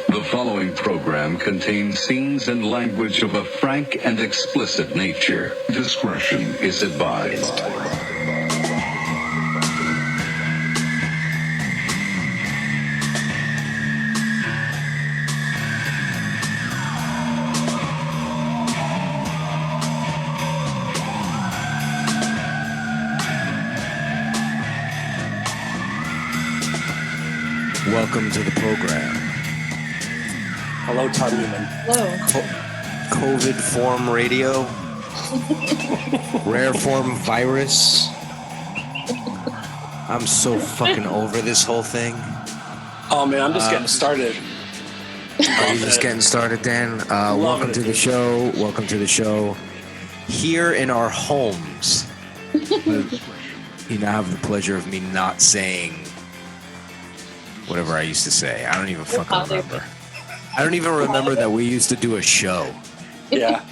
The following program contains scenes and language of a frank and explicit nature. Discretion is advised. Welcome to the program. Hello, Todd Newman. Hello. COVID form radio. Rare form virus. I'm so fucking over this whole thing. Oh, man, I'm just getting started. Are you just getting started, Dan? Welcome to the show. Welcome to the show. Here in our homes, you now have the pleasure of me not saying whatever I used to say. I don't even fucking remember. I don't even remember that we used to do a show. Yeah.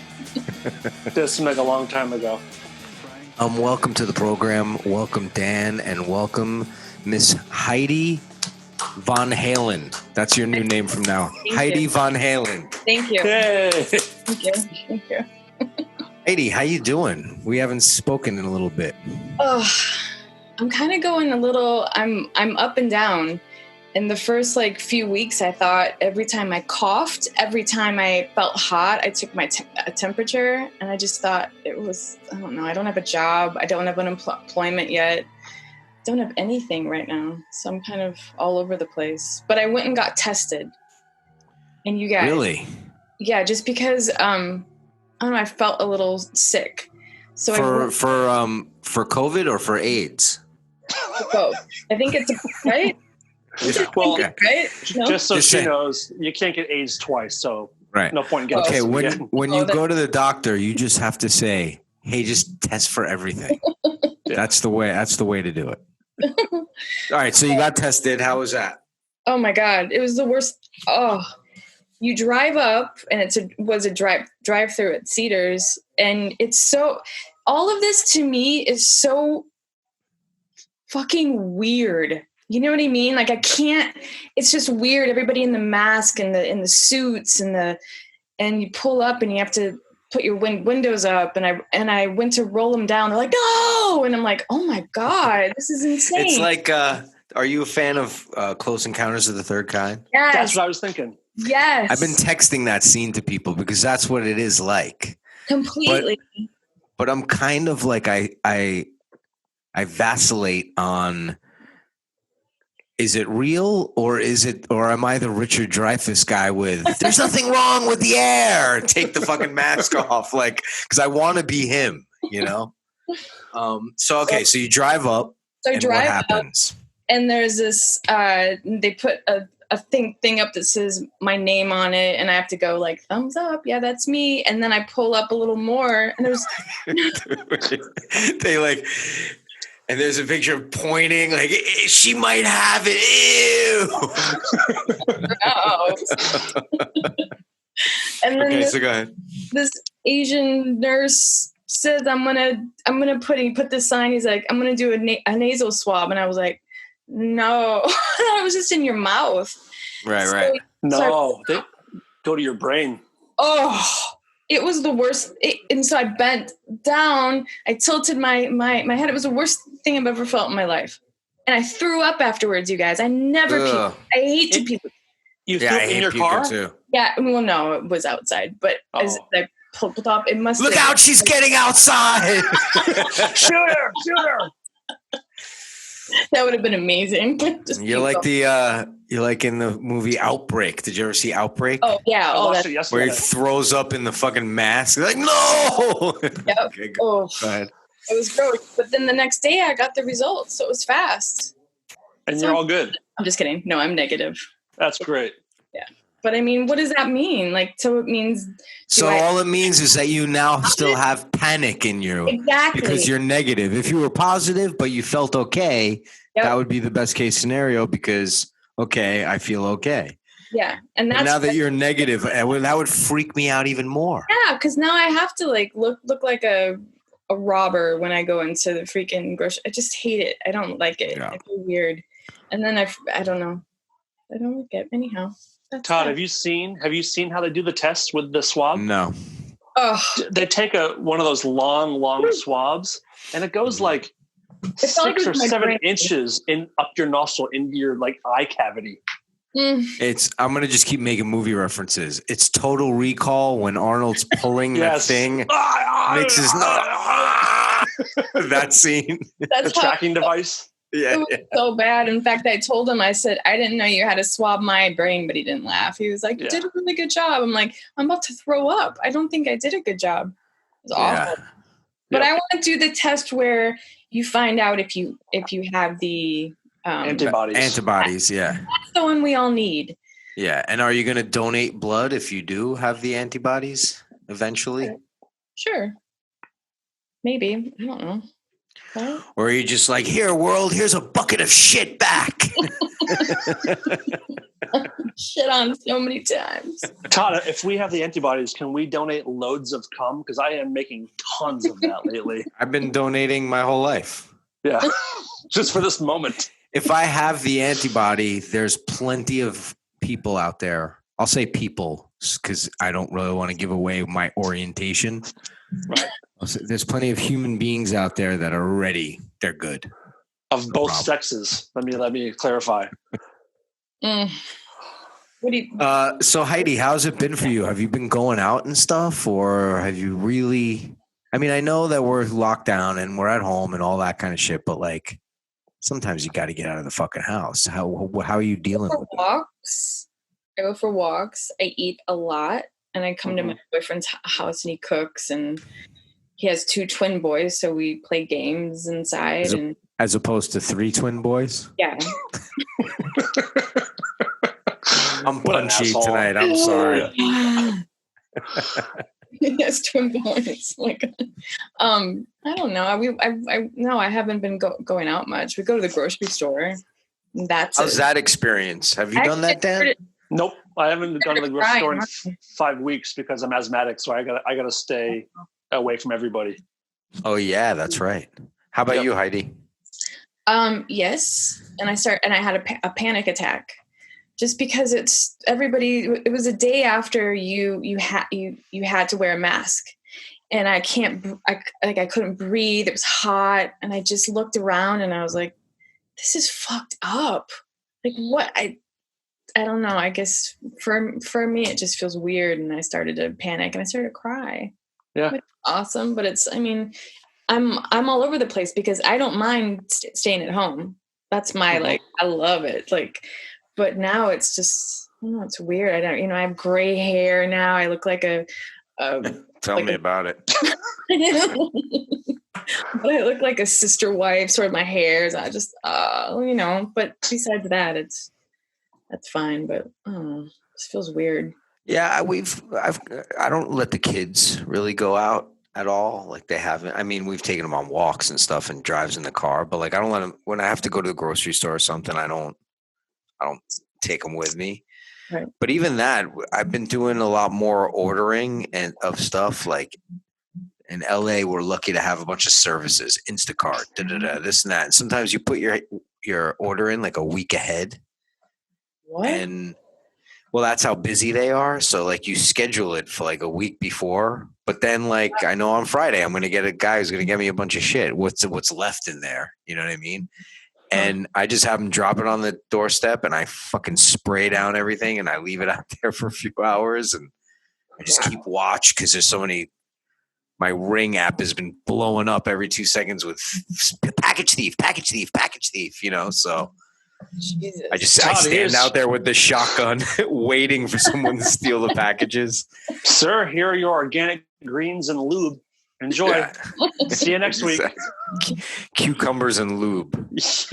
This seemed like a long time ago. Welcome to the program. Welcome, Dan, and welcome, Miss Heidi Von Halen. That's your new name from now. Heidi Von Halen. Thank you. Hey. Thank you. Thank you. Heidi, how you doing? We haven't spoken in a little bit. Oh, I'm kind of going a little. I'm up and down. In the first few weeks, I thought every time I coughed, every time I felt hot, I took my temperature, and I just thought it was, I don't know, I don't have a job. I don't have unemployment yet. Don't have anything right now. So I'm kind of all over the place. But I went and got tested. And you guys. Really? Yeah, just because, I don't know, I felt a little sick. So for COVID or for AIDS? For both. I think it's, right? Well, right? No? just so she knows, you can't get AIDS twice, so right. No point in getting okay, tested when you go to the doctor, you just have to say, hey, just test for everything. Yeah. That's the way to do it. All right, so you got tested. How was that? Oh my God. It was the worst. Oh, you drive up and was a drive-through at Cedars. And it's so, all of this to me is so fucking weird. You know what I mean? I can't, it's just weird. Everybody in the mask and the suits and you pull up and you have to put your windows up. And I went to roll them down. They're like, no. And I'm like, oh my God, this is insane. It's like, are you a fan of Close Encounters of the Third Kind? Yes. That's what I was thinking. Yes. I've been texting that scene to people because that's what it is like. Completely. But I'm kind of like, I vacillate on, is it real or am I the Richard Dreyfuss guy with there's nothing wrong with the air? Take the fucking mask off, because I want to be him, you know? So you drive up. So I drive what happens? up, and there's this, they put a thing up that says my name on it, and I have to go thumbs up. Yeah, that's me. And then I pull up a little more, and there's and there's a picture pointing she might have it. Ew. And then so go ahead. This Asian nurse says I'm gonna put this sign. He's like, I'm gonna do a nasal swab, and I was like, no, it was just in your mouth. Right. No, they go to your brain. Oh. It was the worst. And so I bent down. I tilted my head. It was the worst thing I've ever felt in my life. And I threw up afterwards, you guys. I never puke. I hate to puke. You threw up in your car? Too. Yeah. Well, no, it was outside. But as I pulled up, it must Look out, she's getting outside. Shoot her. That would have been amazing. You're like in the movie Outbreak. Did you ever see Outbreak? Oh, yeah. I watched it yesterday. Where he throws up in the fucking mask. Like, no! Yep. Okay, go ahead. It was gross. But then the next day I got the results. So it was fast. And you're all good. I'm just kidding. No, I'm negative. That's great. Yeah. But I mean, what does that mean? So it means... all it means is that you now still have panic in you. Exactly. Because you're negative. If you were positive, but you felt okay, that would be the best case scenario because, okay, I feel okay. Yeah. And that's... But now that you're negative, that would freak me out even more. Yeah, because now I have to look like a robber when I go into the freaking grocery. I just hate it. I don't like it. Yeah. I feel weird. And then I don't know. I don't like it. Anyhow. That's Todd, that. have you seen how they do the test with the swab? No. Oh, They take one of those long swabs, and it goes like It felt like it 6 or was my 7 brain. inches up your nostril into your like eye cavity. I'm gonna just keep making movie references. It's Total Recall when Arnold's pulling that thing, makes his that scene. The tracking device. Yeah, It was so bad. In fact, I told him, I said, I didn't know you had to swab my brain, but he didn't laugh. He was like, you did a really good job. I'm like, I'm about to throw up. I don't think I did a good job. It was awful. But I want to do the test where you find out if you have the Antibodies. Antibodies, yeah. That's the one we all need. Yeah. And are you going to donate blood if you do have the antibodies eventually? Sure. Maybe. I don't know. Right? Or are you just like, here, world, here's a bucket of shit back? Shit on so many times. Todd, if we have the antibodies, can we donate loads of cum? Because I am making tons of that lately. I've been donating my whole life. Yeah. Just for this moment. If I have the antibody, there's plenty of people out there. I'll say people because I don't really want to give away my orientation. Right. There's plenty of human beings out there that are ready. They're good. Of both sexes. Let me clarify. What do you? So Heidi, how's it been for you? Have you been going out and stuff, or have you really? I mean, I know that we're locked down and we're at home and all that kind of shit, but like sometimes you got to get out of the fucking house. How are you dealing with walks? I go for walks. I eat a lot, and I come to my boyfriend's house and he cooks, and he has 2 twin boys, so we play games inside. As opposed to 3 twin boys? Yeah. I'm punchy tonight. I'm sorry. Yes, twin boys. Like, I don't know. I haven't been going out much. We go to the grocery store. How's that experience? Have you done that, Dan? Nope, I haven't gone to the grocery store in 5 weeks because I'm asthmatic, so I gotta stay away from everybody. Oh yeah, that's right. How about you, Heidi? Yes, and I had a panic attack. Just because it was a day after you had to wear a mask, and I couldn't breathe. It was hot, and I just looked around and I was like, this is fucked up. Like what? I don't know. I guess for me it just feels weird, and I started to panic and I started to cry. Yeah, it's awesome, but I'm all over the place because I don't mind staying at home. That's my I love it. But now it's just, I don't know, it's weird. I have gray hair now. I look like a Tell me about it. But I look like a sister wife, sort of my hair. I just, but besides that, that's fine. But I don't know, it just feels weird. Yeah, I don't let the kids really go out at all. Like they haven't. I mean, we've taken them on walks and stuff and drives in the car, but like I don't let them, when I have to go to the grocery store or something, I don't take them with me. Right. But even that, I've been doing a lot more ordering and of stuff. Like in LA, we're lucky to have a bunch of services, Instacart, this and that. And sometimes you put your order in like a week ahead. What? And well, that's how busy they are. So like you schedule it for like a week before, but then like I know on Friday I'm going to get a guy who's going to get me a bunch of shit. What's left in there? You know what I mean? And I just have them drop it on the doorstep and I fucking spray down everything and I leave it out there for a few hours and I just keep watch because there's so many. My Ring app has been blowing up every 2 seconds with package thief, you know, so Jesus. I stand out there with the shotgun waiting for someone to steal the packages. Sir, here are your organic greens and lube. Enjoy. Yeah. See you next week. Cucumbers and lube. Yes.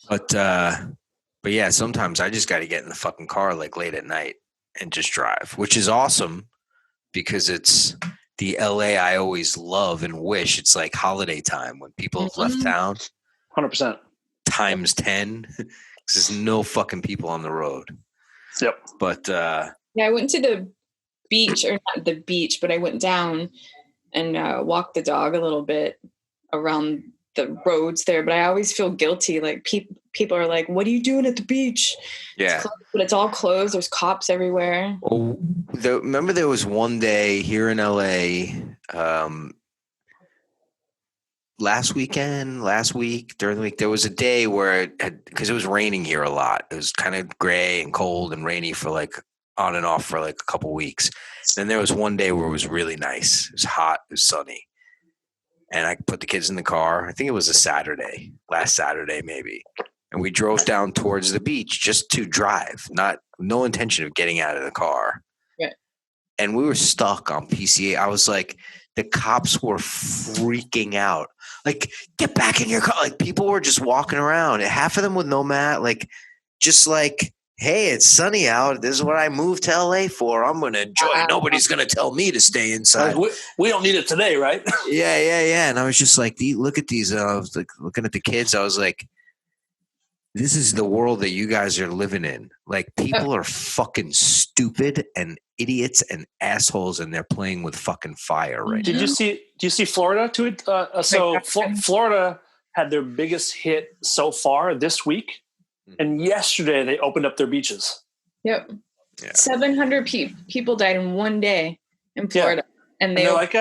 But yeah, sometimes I just got to get in the fucking car like late at night and just drive, which is awesome because it's the LA I always love and wish. It's like holiday time when people have left town. 100%. Times 10. Because there's no fucking people on the road. Yep. But yeah, I went to the beach, or not the beach, but I went down and walked the dog a little bit around the roads there. But I always feel guilty. Like people are like, what are you doing at the beach? Yeah. It's closed, but it's all closed. There's cops everywhere. Oh, remember there was one day here in LA, last week, during the week, there was a day where because it was raining here a lot. It was kind of gray and cold and rainy for like on and off for like a couple weeks. Then there was one day where it was really nice. It was hot. It was sunny. And I put the kids in the car. I think it was last Saturday maybe. And we drove down towards the beach just to drive, no intention of getting out of the car. Right. And we were stuck on PCA. I was like, the cops were freaking out. Like, get back in your car. Like, people were just walking around. Half of them with no mat. Like, just like, hey, it's sunny out. This is what I moved to LA for. I'm going to enjoy it. Nobody's going to tell me to stay inside. Like, we don't need it today, right? Yeah. And I was just like, look at these. I was like looking at the kids. I was like, this is the world that you guys are living in. Like, people are fucking stupid and idiots and assholes, and they're playing with fucking fire right now. Do you see Florida to it? Florida had their biggest hit so far this week. And yesterday they opened up their beaches. Yep. Yeah. 700 people died in one day in Florida. Yeah. And they're like,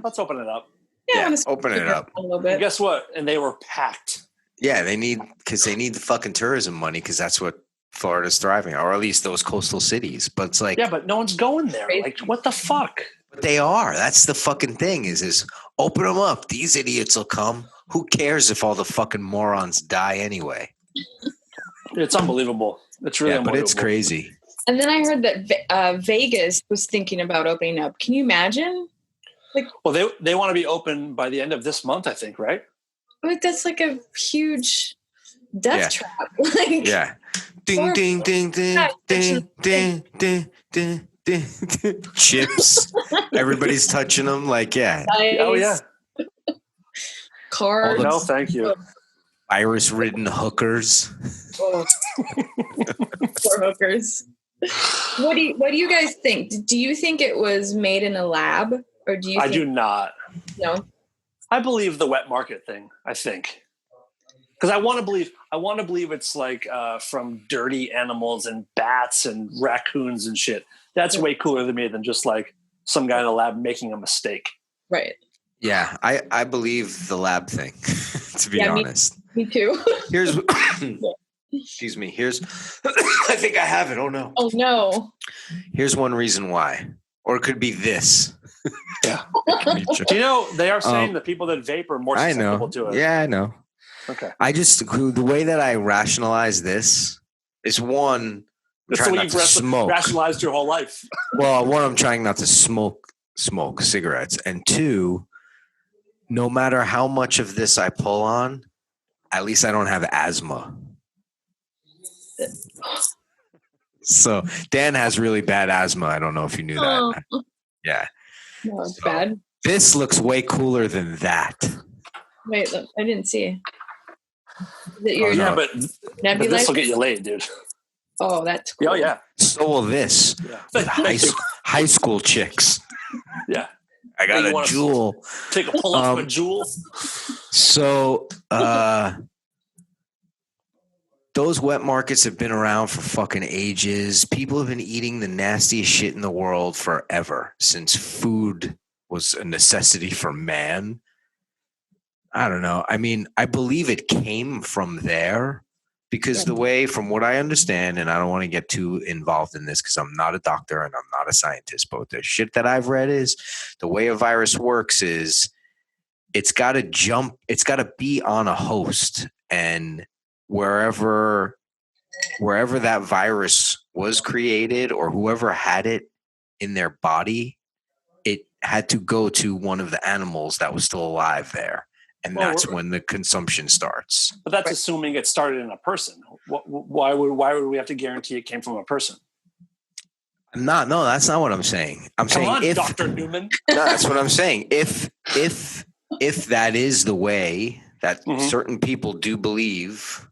let's open it up. Yeah, open it up. A little bit. And guess what? And they were packed. Yeah, they need the fucking tourism money because that's what Florida's thriving, or at least those coastal cities. But it's like, yeah, but no one's going there. Like, what the fuck? But they are. That's the fucking thing. Is open them up. These idiots will come. Who cares if all the fucking morons die anyway? It's unbelievable. It's really unbelievable. But it's crazy. And then I heard that Vegas was thinking about opening up. Can you imagine? Like, well, they want to be open by the end of this month, I think, right? But that's like a huge death trap. Like, yeah. Ding, ding, ding, ding, ding, ding, ding, ding, ding. Chips. Everybody's touching them. Like, yeah. Nice. Oh, yeah. Cards. No, thank you. Virus-ridden hookers. Oh. Poor hookers. What do you guys think? Do you think it was made in a lab, or do you? I do not. No. I believe the wet market thing. I think because I want to believe it's like from dirty animals and bats and raccoons and shit. That's way cooler to me than just like some guy in a lab making a mistake. Right. Yeah, I believe the lab thing. To be honest. Me too. Here's. Excuse me. Here's. I think I have it. Oh no. Oh no. Here's one reason why, or it could be this. Yeah. Do you know they are saying that people that vape are more susceptible to it? Yeah, I know. Okay. The way that I rationalize this is one. That's the way you've rationalized your whole life. Well, one, I'm trying not to smoke cigarettes, and two, no matter how much of this I pull on, at least I don't have asthma. So Dan has really bad asthma. I don't know if you knew that. Yeah. No, it's bad. This looks way cooler than that. Wait, look, I didn't see. Is it your but this will get you laid, dude. Oh, that's cool. Oh, yeah. So will this. Yeah. With high school chicks. Yeah. I got a jewel. Take a pull off a jewel. So those wet markets have been around for fucking ages. People have been eating the nastiest shit in the world forever, since food was a necessity for man. I don't know. I mean, I believe it came from there because the way, from what I understand, and I don't want to get too involved in this because I'm not a doctor and I'm not a scientist, but the shit that I've read is the way a virus works is it's got to be on a host, and wherever that virus was created or whoever had it in their body, it had to go to one of the animals that was still alive there. And that's when the consumption starts. But that's assuming it started in a person. Why would we have to guarantee it came from a person? No, that's not what I'm saying. I'm Come saying on, if Dr. Newman. No, that's what I'm saying. If that is the way that certain people do believe,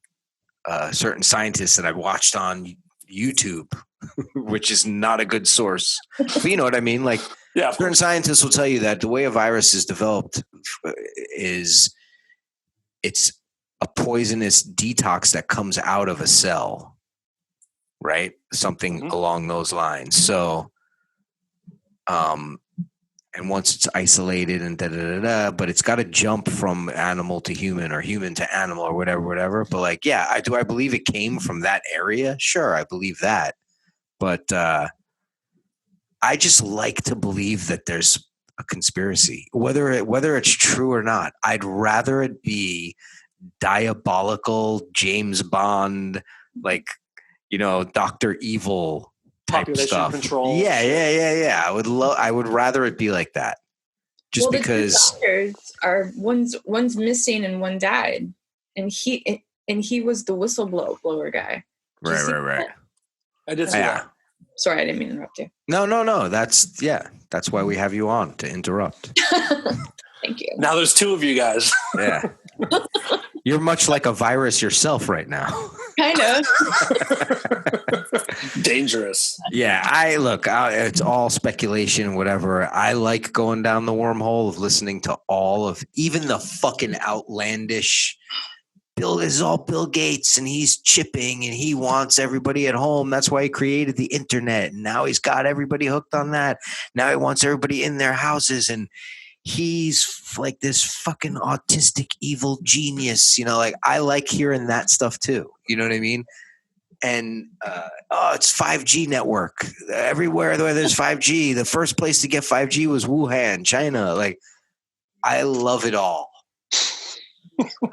certain scientists that I've watched on YouTube, which is not a good source, but you know what I mean? Like, yeah, certain scientists will tell you that the way a virus is developed is it's a poisonous detox that comes out of a cell, right? Something along those lines. So, and once it's isolated and but it's got to jump from animal to human or human to animal or whatever. But like, yeah, I believe it came from that area. Sure, I believe that. But I just like to believe that there's a conspiracy, whether it's true or not. I'd rather it be diabolical James Bond, like, Dr. Evil type Population stuff. control. Yeah. I would rather it be like that. Just because the two doctors are one's missing and one died, and he was the whistleblower guy. Right. I did see that. Sorry, I didn't mean to interrupt you. No. That's why we have you on, to interrupt. Thank you. Now there's two of you guys. Yeah. You're much like a virus yourself right now. Kind of. Dangerous. Yeah, it's all speculation, whatever. I like going down the wormhole of listening to all of, even the fucking outlandish, this is all Bill Gates and he's chipping and he wants everybody at home. That's why he created the internet. And now he's got everybody hooked on that. Now he wants everybody in their houses, and he's like this fucking autistic evil genius. Like, I like hearing that stuff too. You know what I mean? And it's 5G network everywhere. There's 5G. The first place to get 5G was Wuhan, China. Like, I love it all.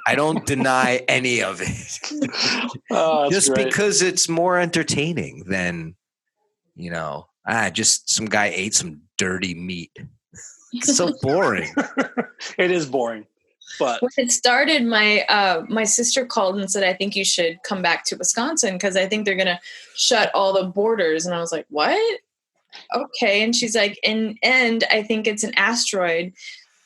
I don't deny any of it. Just great. Because it's more entertaining than, just some guy ate some dirty meat. It's so boring. It is boring. But when it started, my sister called and said, I think you should come back to Wisconsin because I think they're going to shut all the borders. And I was like, what? Okay. And she's like, and I think it's an asteroid.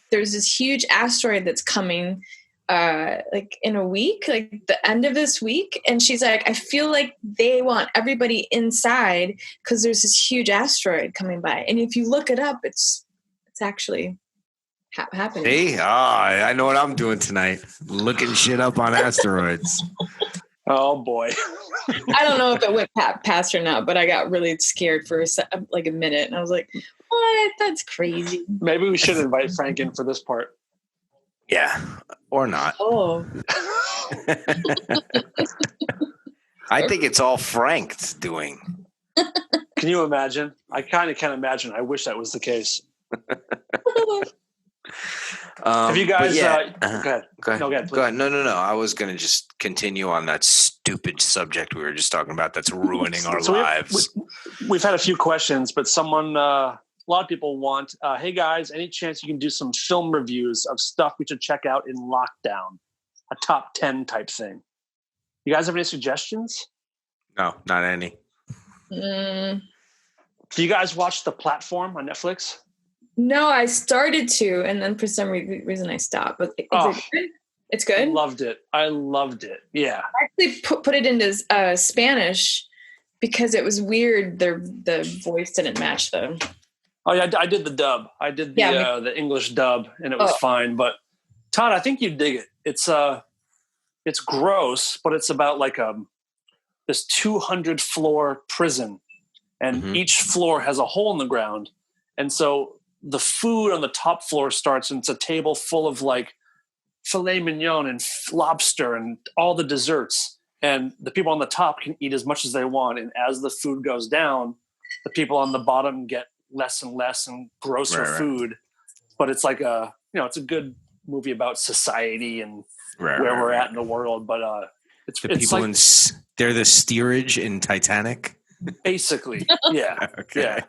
There's this huge asteroid that's coming like in a week, like the end of this week. And she's like, I feel like they want everybody inside because there's this huge asteroid coming by. And if you look it up, it's actually happening. Hey, I know what I'm doing tonight. Looking shit up on asteroids. Oh boy. I don't know if it went past or not, but I got really scared for like a minute. And I was like, what? That's crazy. Maybe we should invite Frank in for this part. Yeah. Or not. Oh. I think it's all Frank's doing. Can you imagine? I kind of can't imagine. I wish that was the case. Have you guys? Go ahead. Go ahead. No, go ahead. No. I was going to just continue on that stupid subject we were just talking about. That's ruining our lives. We've had a few questions, but a lot of people want, hey guys, any chance you can do some film reviews of stuff we should check out in lockdown? A top 10 type thing. You guys have any suggestions? No, not any. Mm. Do you guys watch The Platform on Netflix? No, I started to, and then for some reason I stopped. But is it good? It's good? I loved it. Yeah. I actually put it into Spanish because it was weird. The voice didn't match them. Oh yeah, I did the dub. I did the English dub, and it was fine. But Todd, I think you dig it. It's gross, but it's about like this 200 floor prison, and each floor has a hole in the ground, and so the food on the top floor starts, and it's a table full of like filet mignon and lobster and all the desserts, and the people on the top can eat as much as they want, and as the food goes down, the people on the bottom get less and less and grosser food. But it's like it's a good movie about society and where we're at in the world. But it's people like, they're the steerage in Titanic. Basically, yeah. Okay. Yeah.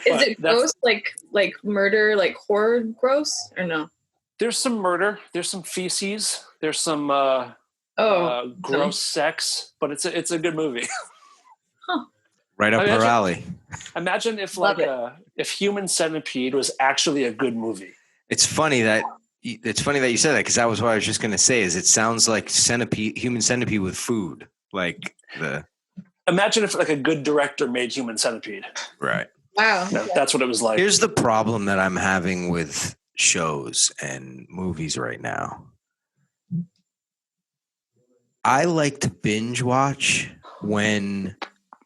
Is it gross, like murder, like horror gross, or no? There's some murder. There's some feces. There's some gross sex. But it's a good movie. Huh. Right up her alley. Imagine if if Human Centipede was actually a good movie. It's funny that you said that, because that was what I was just going to say. Is it sounds like Human Centipede with food, like the. Imagine if like a good director made Human Centipede. Right. Wow. That's what it was like. Here's the problem that I'm having with shows and movies right now. I like to binge watch when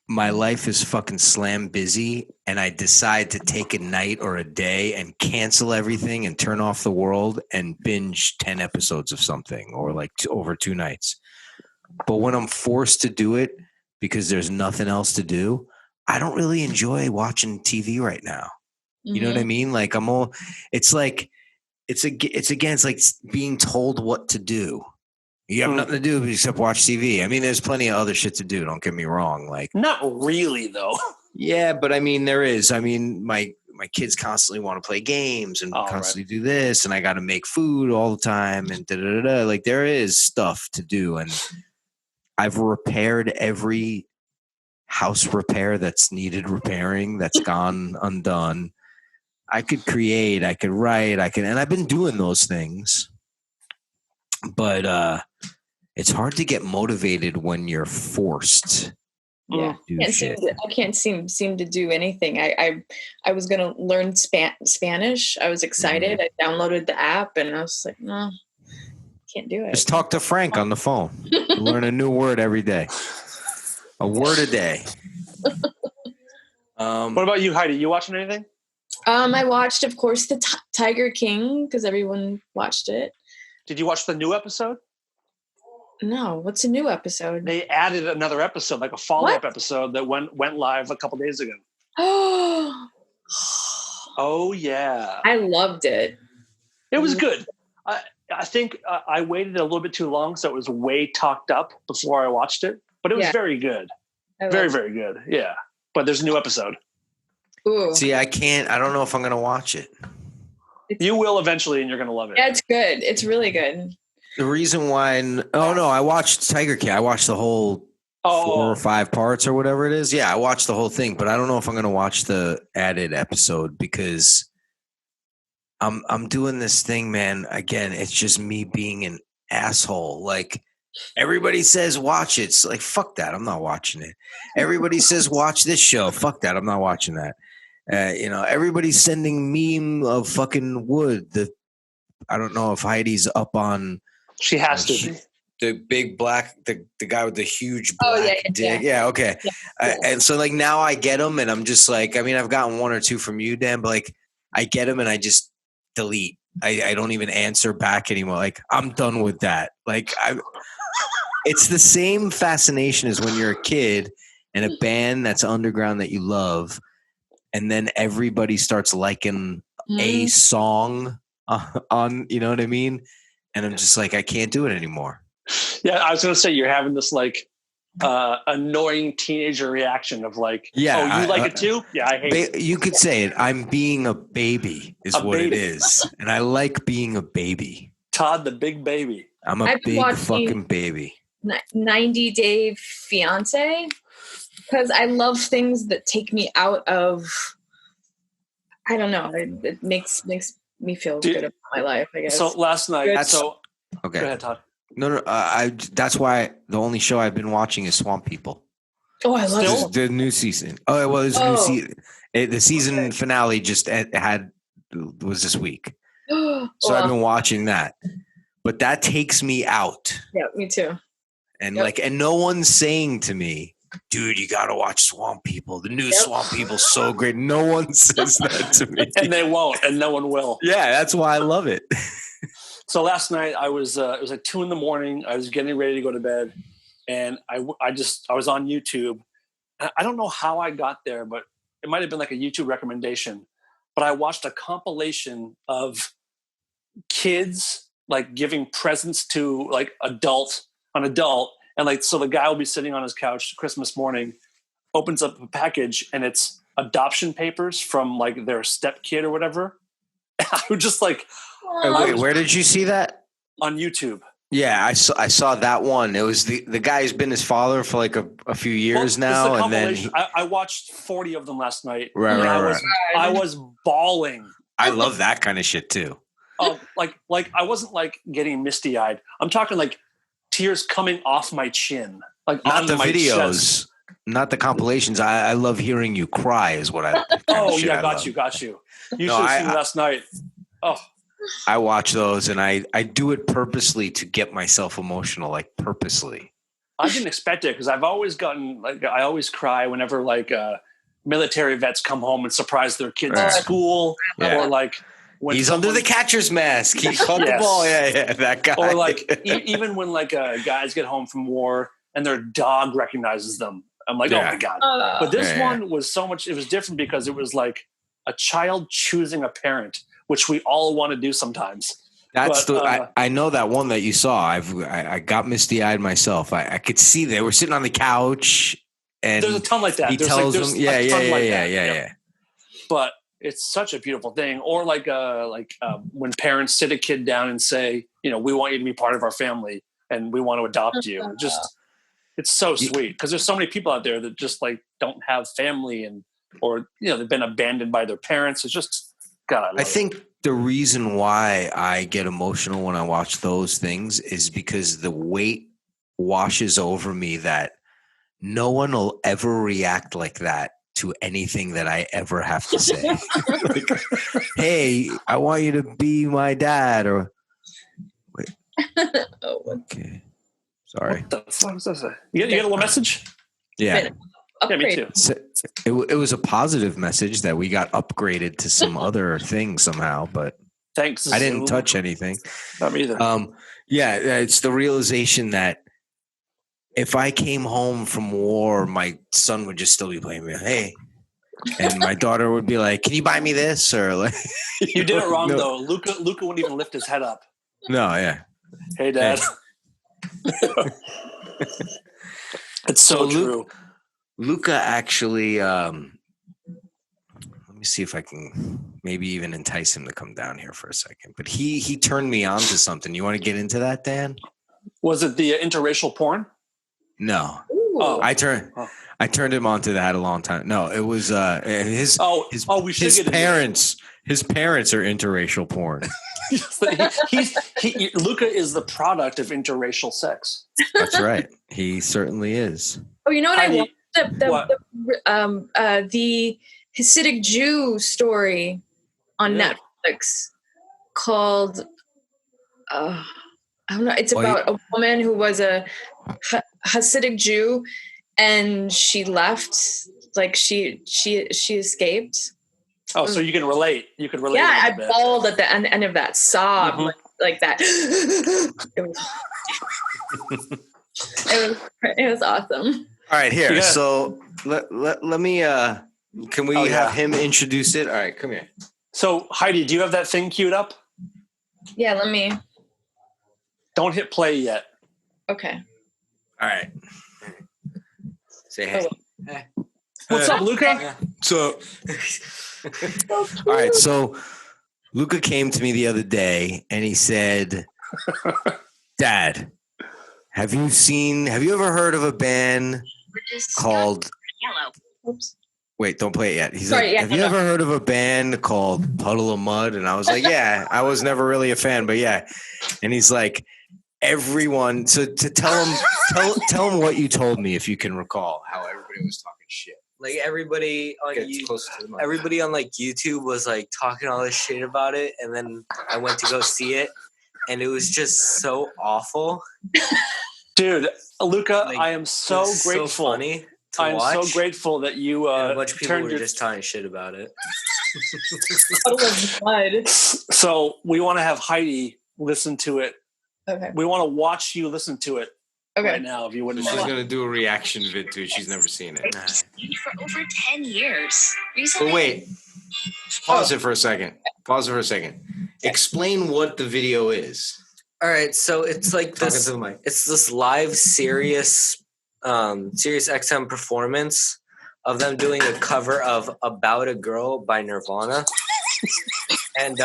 my life is fucking slam busy and I decide to take a night or a day and cancel everything and turn off the world and binge 10 episodes of something or like over 2 nights. But when I'm forced to do it because there's nothing else to do, I don't really enjoy watching TV right now. You know what I mean? Like it's like being told what to do. You have nothing to do except watch TV. I mean, there's plenty of other shit to do. Don't get me wrong. Like, not really though. Yeah, but I mean, there is. I mean, my kids constantly want to play games and constantly do this, and I got to make food all the time, and da-da-da-da. Like, there is stuff to do, and I've repaired every house repair that's needed repairing, that's gone undone. I could create, I could write, and I've been doing those things, but it's hard to get motivated when you're forced. Yeah, I can't seem to do anything. I was gonna learn Spanish. I was excited. I downloaded the app, and I was like, no, can't do it. Just talk to Frank on the phone. Learn a new word every day. A word a day. What about you, Heidi? You watching anything? I watched, of course, the Tiger King because everyone watched it. Did you watch the new episode? No, what's a new episode? They added another episode, like a follow-up episode that went live a couple days ago. Oh yeah, I loved it. It was good. I think I waited a little bit too long, so it was way talked up before I watched it. But it was very good, very good. Yeah, but there's a new episode. Ooh. See, I don't know if I'm going to watch it. You will eventually, and you're going to love it. Yeah, it's good. It's really good. The reason why, I watched Tiger King. I watched the whole 4 or 5 parts or whatever it is. Yeah, I watched the whole thing, but I don't know if I'm going to watch the added episode because I'm doing this thing, man. Again, it's just me being an asshole. Like, everybody says watch it. It's like, fuck that. I'm not watching it. Everybody says watch this show. Fuck that. I'm not watching that. Everybody's sending meme of fucking Wood. I don't know if Heidi's up on. She has to be. The big black, the guy with the huge black dick. Yeah, okay. Yeah. And so like now I get them and I'm just like, I mean, I've gotten 1 or 2 from you, Dan, but like I get them and I just delete. I don't even answer back anymore. Like I'm done with that. Like it's the same fascination as when you're a kid in a band that's underground that you love. And then everybody starts liking a song on, you know what I mean? And I'm just like, I can't do it anymore. Yeah, I was going to say you're having this like annoying teenager reaction of like, you like it too? Yeah, I hate it. You could say it. I'm being a baby is what it is. And I like being a baby. Todd, the big baby. I'm a big fucking baby. 90 Day Fiance because I love things that take me out of, I don't know, it makes me feel good about my life, I guess. So last night, okay. Go ahead, Todd. No, that's why the only show I've been watching is Swamp People. Oh, I love it. The new season. Oh, well, it's new season. The season finale was this week. So I've been watching that. But that takes me out. Yeah, me too. And and no one's saying to me, dude, you got to watch Swamp People. The new Swamp People's so great. No one says that to me. And they won't, and no one will. Yeah, that's why I love it. So last night it was like 2 a.m. I was getting ready to go to bed, and I was on YouTube. I don't know how I got there, but it might have been like a YouTube recommendation. But I watched a compilation of kids like giving presents to like an adult, and like so the guy will be sitting on his couch Christmas morning, opens up a package, and it's adoption papers from like their stepkid or whatever. I was just like, wait, where did you see that? On YouTube. Yeah, I saw that one. It was the guy who's been his father for like a few years now, and then I watched 40 of them last night. Right. I was bawling. I love that kind of shit too. Like I wasn't like getting misty eyed. I'm talking like tears coming off my chin, like not on the my videos, chest. not the compilations. I love hearing you cry. Is what I. Got you. You should have seen last night. Oh, I watch those and I do it purposely to get myself emotional, like purposely. I didn't expect it because I've always gotten I always cry whenever military vets come home and surprise their kids at school, or when he's under the catcher's mask. He caught the ball. Yeah, that guy. Or even when guys get home from war and their dog recognizes them. I'm like, oh my God. But this one was so much, it was different because it was like a child choosing a parent, which we all want to do sometimes. I know that one that you saw. I got misty eyed myself. I could see they were sitting on the couch, and there's a ton like that. He tells them, yeah. But it's such a beautiful thing. Or when parents sit a kid down and say, we want you to be part of our family, and we want to adopt you. It's so sweet because there's so many people out there that just don't have family or they've been abandoned by their parents. It's just God. I think the reason why I get emotional when I watch those things is because the weight washes over me that no one will ever react like that to anything that I ever have to say. Hey, I want you to be my dad, or wait. Okay. Sorry. What the fuck was that? You get a little message? Yeah. Yeah, me too. It was a positive message that we got upgraded to some other thing somehow, but thanks. I didn't touch anything. Not me either. It's the realization that if I came home from war, my son would just still be playing me. Hey, and my daughter would be like, "Can you buy me this?" Or you did it wrong though. Luca wouldn't even lift his head up. No, yeah. Hey, Dad. Hey. It's so true. Luca actually, let me see if I can maybe even entice him to come down here for a second. But he turned me on to something. You want to get into that, Dan? Was it the interracial porn? No. Oh. I turned him on to that a long time. No, it was his parents. His parents are interracial porn. Luca is the product of interracial sex. That's right. He certainly is. Oh, you know what I want? The Hasidic Jew story on Netflix called I don't know. It's about a woman who was a Hasidic Jew, and she left. She escaped. Oh, so you can relate. You could relate. Yeah, I bawled at the end of that, sob like that. It was awesome. All right, here. Yeah. So let me. Can we have him introduce it? All right, come here. So Heidi, do you have that thing queued up? Yeah, let me. Don't hit play yet. Okay. All right. Say hey. Hey. What's up, Luca? So. All right. So Luca came to me the other day and he said, "Dad, have you ever heard of a band called Oops. Wait, don't play it yet." He's have you ever heard of a band called Puddle of Mud? And I was like, yeah, I was never really a fan, but yeah. And he's like, everyone, so to tell him what you told me, if you can recall, how everybody was talking shit. Like everybody on YouTube was talking all this shit about it, and then I went to go see it, and it was just so awful. Dude, Luca, I am so grateful. So funny to I'm watch. so grateful that you a bunch of people were just talking shit about it. So we want to have Heidi listen to it. Okay. We want to watch you listen to it. Right now, if you wouldn't mind. She's going to do a reaction vid to it. She's never seen it. For over 10 years. But wait. Pause it for a second. Explain what the video is. All right, so it's like this. It's this live Sirius XM performance of them doing a cover of "About a Girl" by Nirvana, and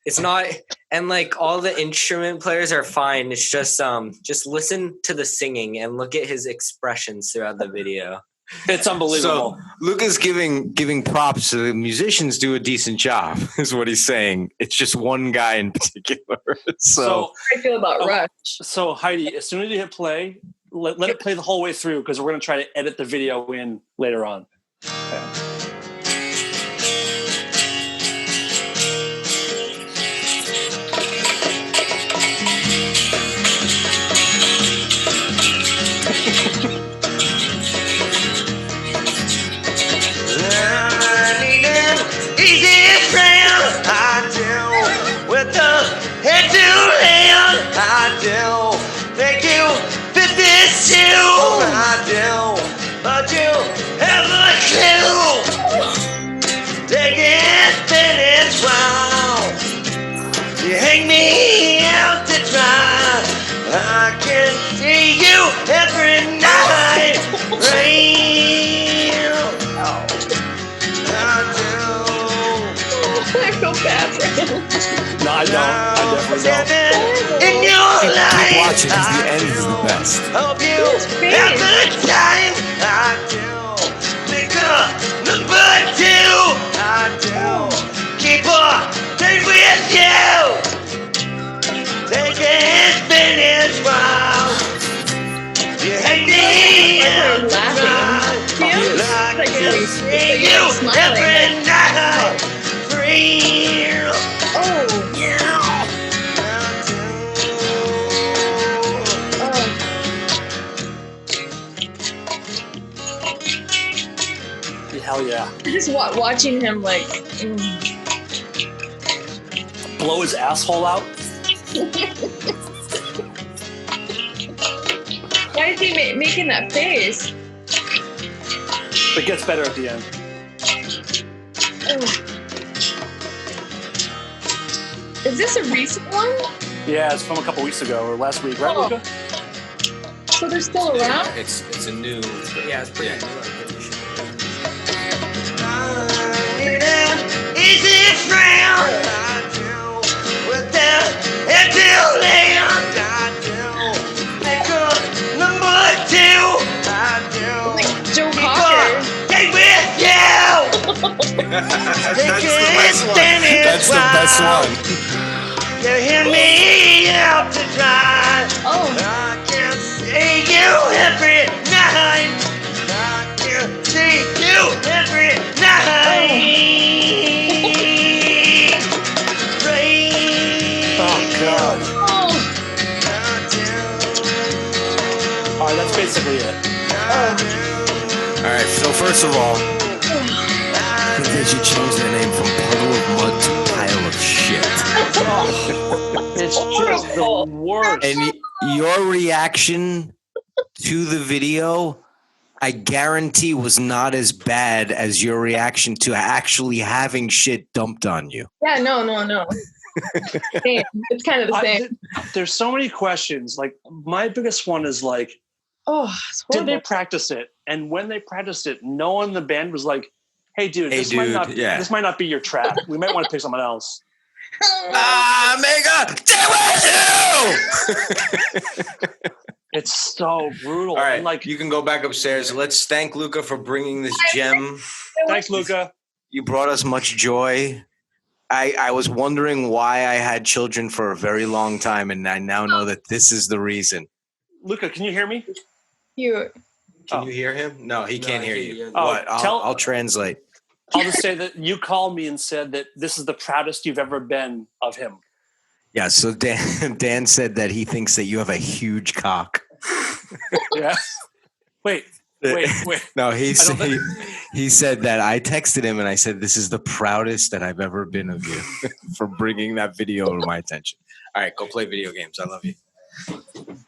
it's not. And all the instrument players are fine. It's just listen to the singing and look at his expressions throughout the video. It's unbelievable. So Luca's giving props to the musicians. Do a decent job, is what he's saying. It's just one guy in particular. So I feel about Rush. So Heidi, as soon as you hit play, let it play the whole way through because we're going to try to edit the video in later on. I do. Thank you for this too. I do. But you have a clue. Take it, finish well. You hang me out to dry. I can see you every night. Rain. I do. I feel bad for him. No, I don't. I definitely don't. In your life, Keep watching because the end is the best. hope you have a good time. I do. Pick up number 2. I do. Keep on stay with you. Take it, finish well. You hate me out to dry. I can see you every night. Free. Oh. Hell yeah. Just watching him like. Blow his asshole out. Why is he making that face? It gets better at the end. Oh. Is this a recent one? Yeah, it's from a couple weeks ago or last week, right, Oh. Luca? So they're still around? It's a new. Yeah, it's pretty new. Easy friend. With that until land. Pick up number 2. Like Joe Cocker. Stay with you. That's the best one. You hear me out to dry. Oh. I can see you every night. I can see you every night. Rain. Oh, God. Oh. All right, that's basically it. All right. So first of all, I think they should change their name from Puddle of Mud to Pile of Shit. It's just the worst. And your reaction to the video, I guarantee, was not as bad as your reaction to actually having shit dumped on you. Yeah, no. Same. It's kind of the same. There's so many questions. Like, my biggest one is like, Oh, it's did horrible. they practice it? And when they practiced it, no one in the band was like, hey, dude, Hey, this might dude, not be your track. We might want to pick someone else. Mega, stay with you! It's so brutal. All right, And like, you can go back upstairs. Let's thank Luca for bringing this gem. thanks, Luca. You brought us much joy. I was wondering why I had children for a very long time, and I now know that this is the reason. Luca, can you hear me? You. Can you hear him? No, he can't hear you. Oh, What? I'll translate. I'll just say that you called me and said that this is the proudest you've ever been of him. Yeah, so Dan said that he thinks that you have a huge cock. Yeah. Wait. No, he said that I texted him and I said, this is the proudest that I've ever been of you for bringing that video to my attention. All right, go play video games. I love you.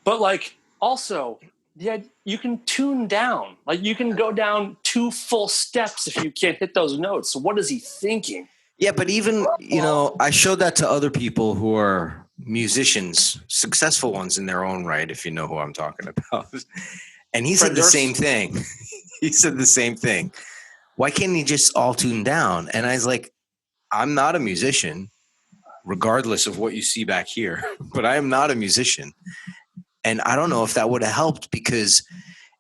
But like, also, you can tune down. Like, you can go down 2 full steps if you can't hit those notes. So what is he thinking? Yeah, but even, I showed that to other people who are musicians, successful ones in their own right, if you know who I'm talking about. And he said the same thing. He said the same thing. Why can't he just all tune down? And I was like, I'm not a musician, regardless of what you see back here, but I am not a musician. And I don't know if that would have helped, because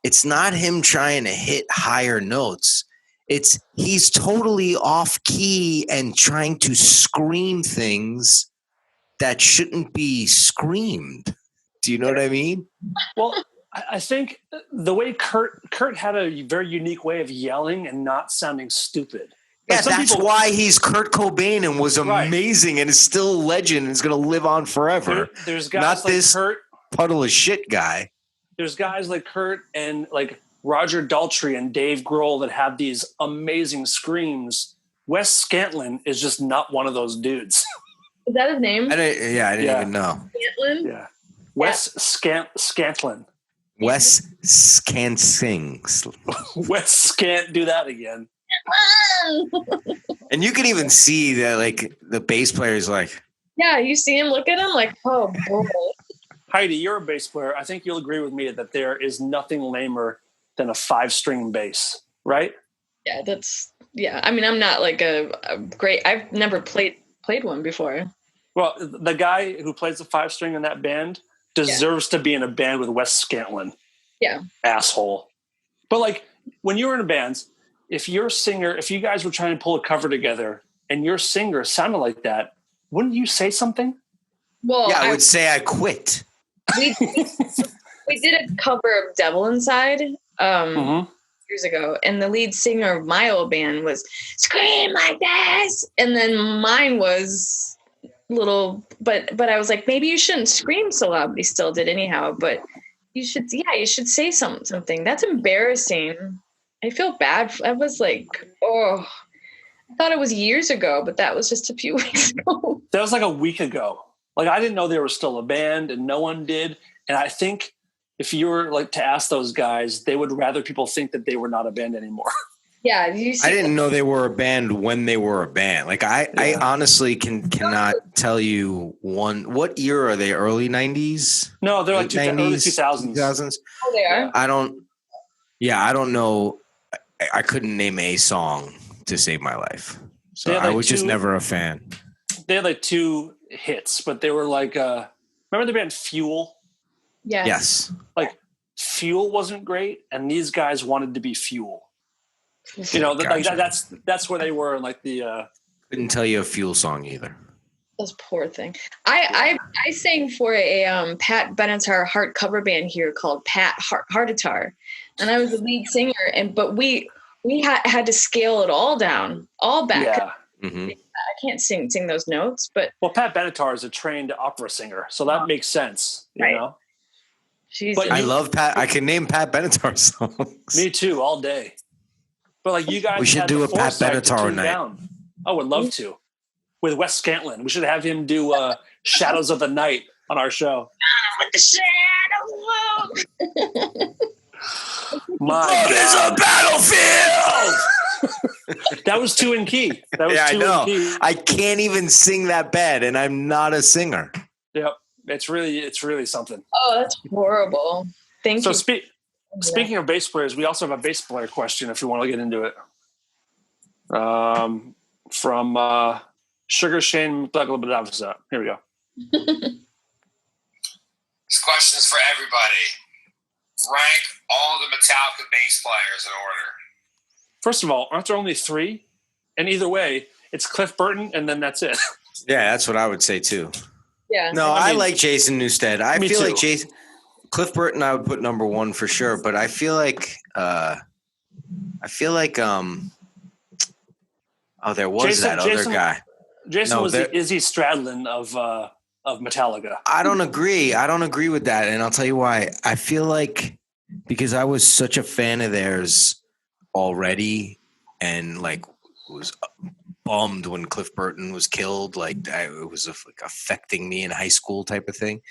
it's not him trying to hit higher notes. It's he's totally off key and trying to scream things that shouldn't be screamed. Do you know what I mean? Well, I think the way Kurt had a very unique way of yelling and not sounding stupid. Yeah, that's why he's Kurt Cobain and was amazing, right, and is still a legend and is going to live on forever. There's guys not like this Kurt, puddle of shit guy. There's guys like Kurt and like Roger Daltrey and Dave Grohl that have these amazing screams. Wes Scantlin is just not one of those dudes. Is that his name? I didn't even know. Scantlin? Yeah. Wes Scantlin. Wes Scansing. Wes Scant, do that again. And you can even see that, like, the bass player is like, Yeah, you see him, look at him like, oh boy. Heidi, you're a bass player. I think you'll agree with me that there is nothing lamer than a 5-string bass, right? Yeah, I mean, I'm not like a great, I've never played one before. Well, the guy who plays the 5-string in that band deserves to be in a band with Wes Scantlin. Yeah. Asshole. But like, when you're in a band, if you guys were trying to pull a cover together and your singer sounded like that, wouldn't you say something? Well, yeah, I would say I quit. We did a cover of Devil Inside years ago, and the lead singer of my old band was scream like this, and then mine was little, but I was like, maybe you shouldn't scream so loud, but he still did anyhow. But you should say something. That's embarrassing. I feel bad. I was like, I thought it was years ago, but that was just a few weeks ago. That was like a week ago. Like, I didn't know they were still a band, and no one did. And I think if you were like to ask those guys, they would rather people think that they were not a band anymore. Yeah, I didn't know they were a band when they were a band. Like, I honestly cannot tell you what year are they? Early 90s? No, they're like early 2000s. 2000s. Oh, they are. I don't know. I couldn't name a song to save my life. So I was just never a fan. They had like 2 hits, but they were like, remember the band Fuel? Yeah. Yes. Like, Fuel wasn't great, and these guys wanted to be Fuel. You know, Gotcha. like that's where they were in like the. Couldn't tell you a Fuel song either. This poor thing. I sang for a Pat Benatar Heart cover band here called Pat Heartatar, and I was the lead singer. But we had to scale it all down, all back. Yeah. Mm-hmm. I can't sing those notes, but Pat Benatar is a trained opera singer, so that makes sense. You know. But I love Pat. I can name Pat Benatar songs. Me too, all day. But like, you guys, we should do a Pat Benatar night. I would love to, with Wes Scantlin. We should have him do "Shadows of the Night" on our show. With the shadow. Love is a battlefield. That was 2 in key. That was 2 I know. in key. I can't even sing that bad, and I'm not a singer. Yep, it's really something. Oh, that's horrible. Thank you. So speaking of bass players, we also have a bass player question if you want to get into it. From Sugar Shane Blaglabadavasa. Here we go. This question is for everybody. Rank all the Metallica bass players in order. First of all, aren't there only 3? And either way, it's Cliff Burton, and then that's it. Yeah, that's what I would say too. Yeah. No, I like Jason Newsted. I feel too. like Cliff Burton I would put number 1 for sure, but I feel like there was that other guy. Jason was the Izzy Stradlin of Metallica. I don't agree with that, and I'll tell you why. I feel like because I was such a fan of theirs already, and like was bummed when Cliff Burton was killed. Like it was affecting me in high school type of thing.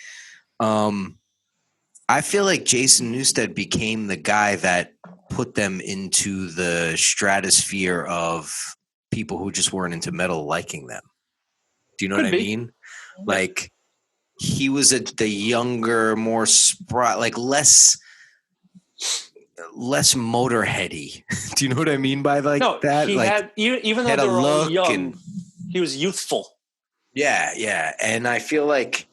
I feel like Jason Newsted became the guy that put them into the stratosphere of people who just weren't into metal liking them. Do you know what I mean? Like he was the younger, more like less Motorheady. Do you know what I mean by that? He had, even though they were all young, he was youthful. Yeah. And I feel like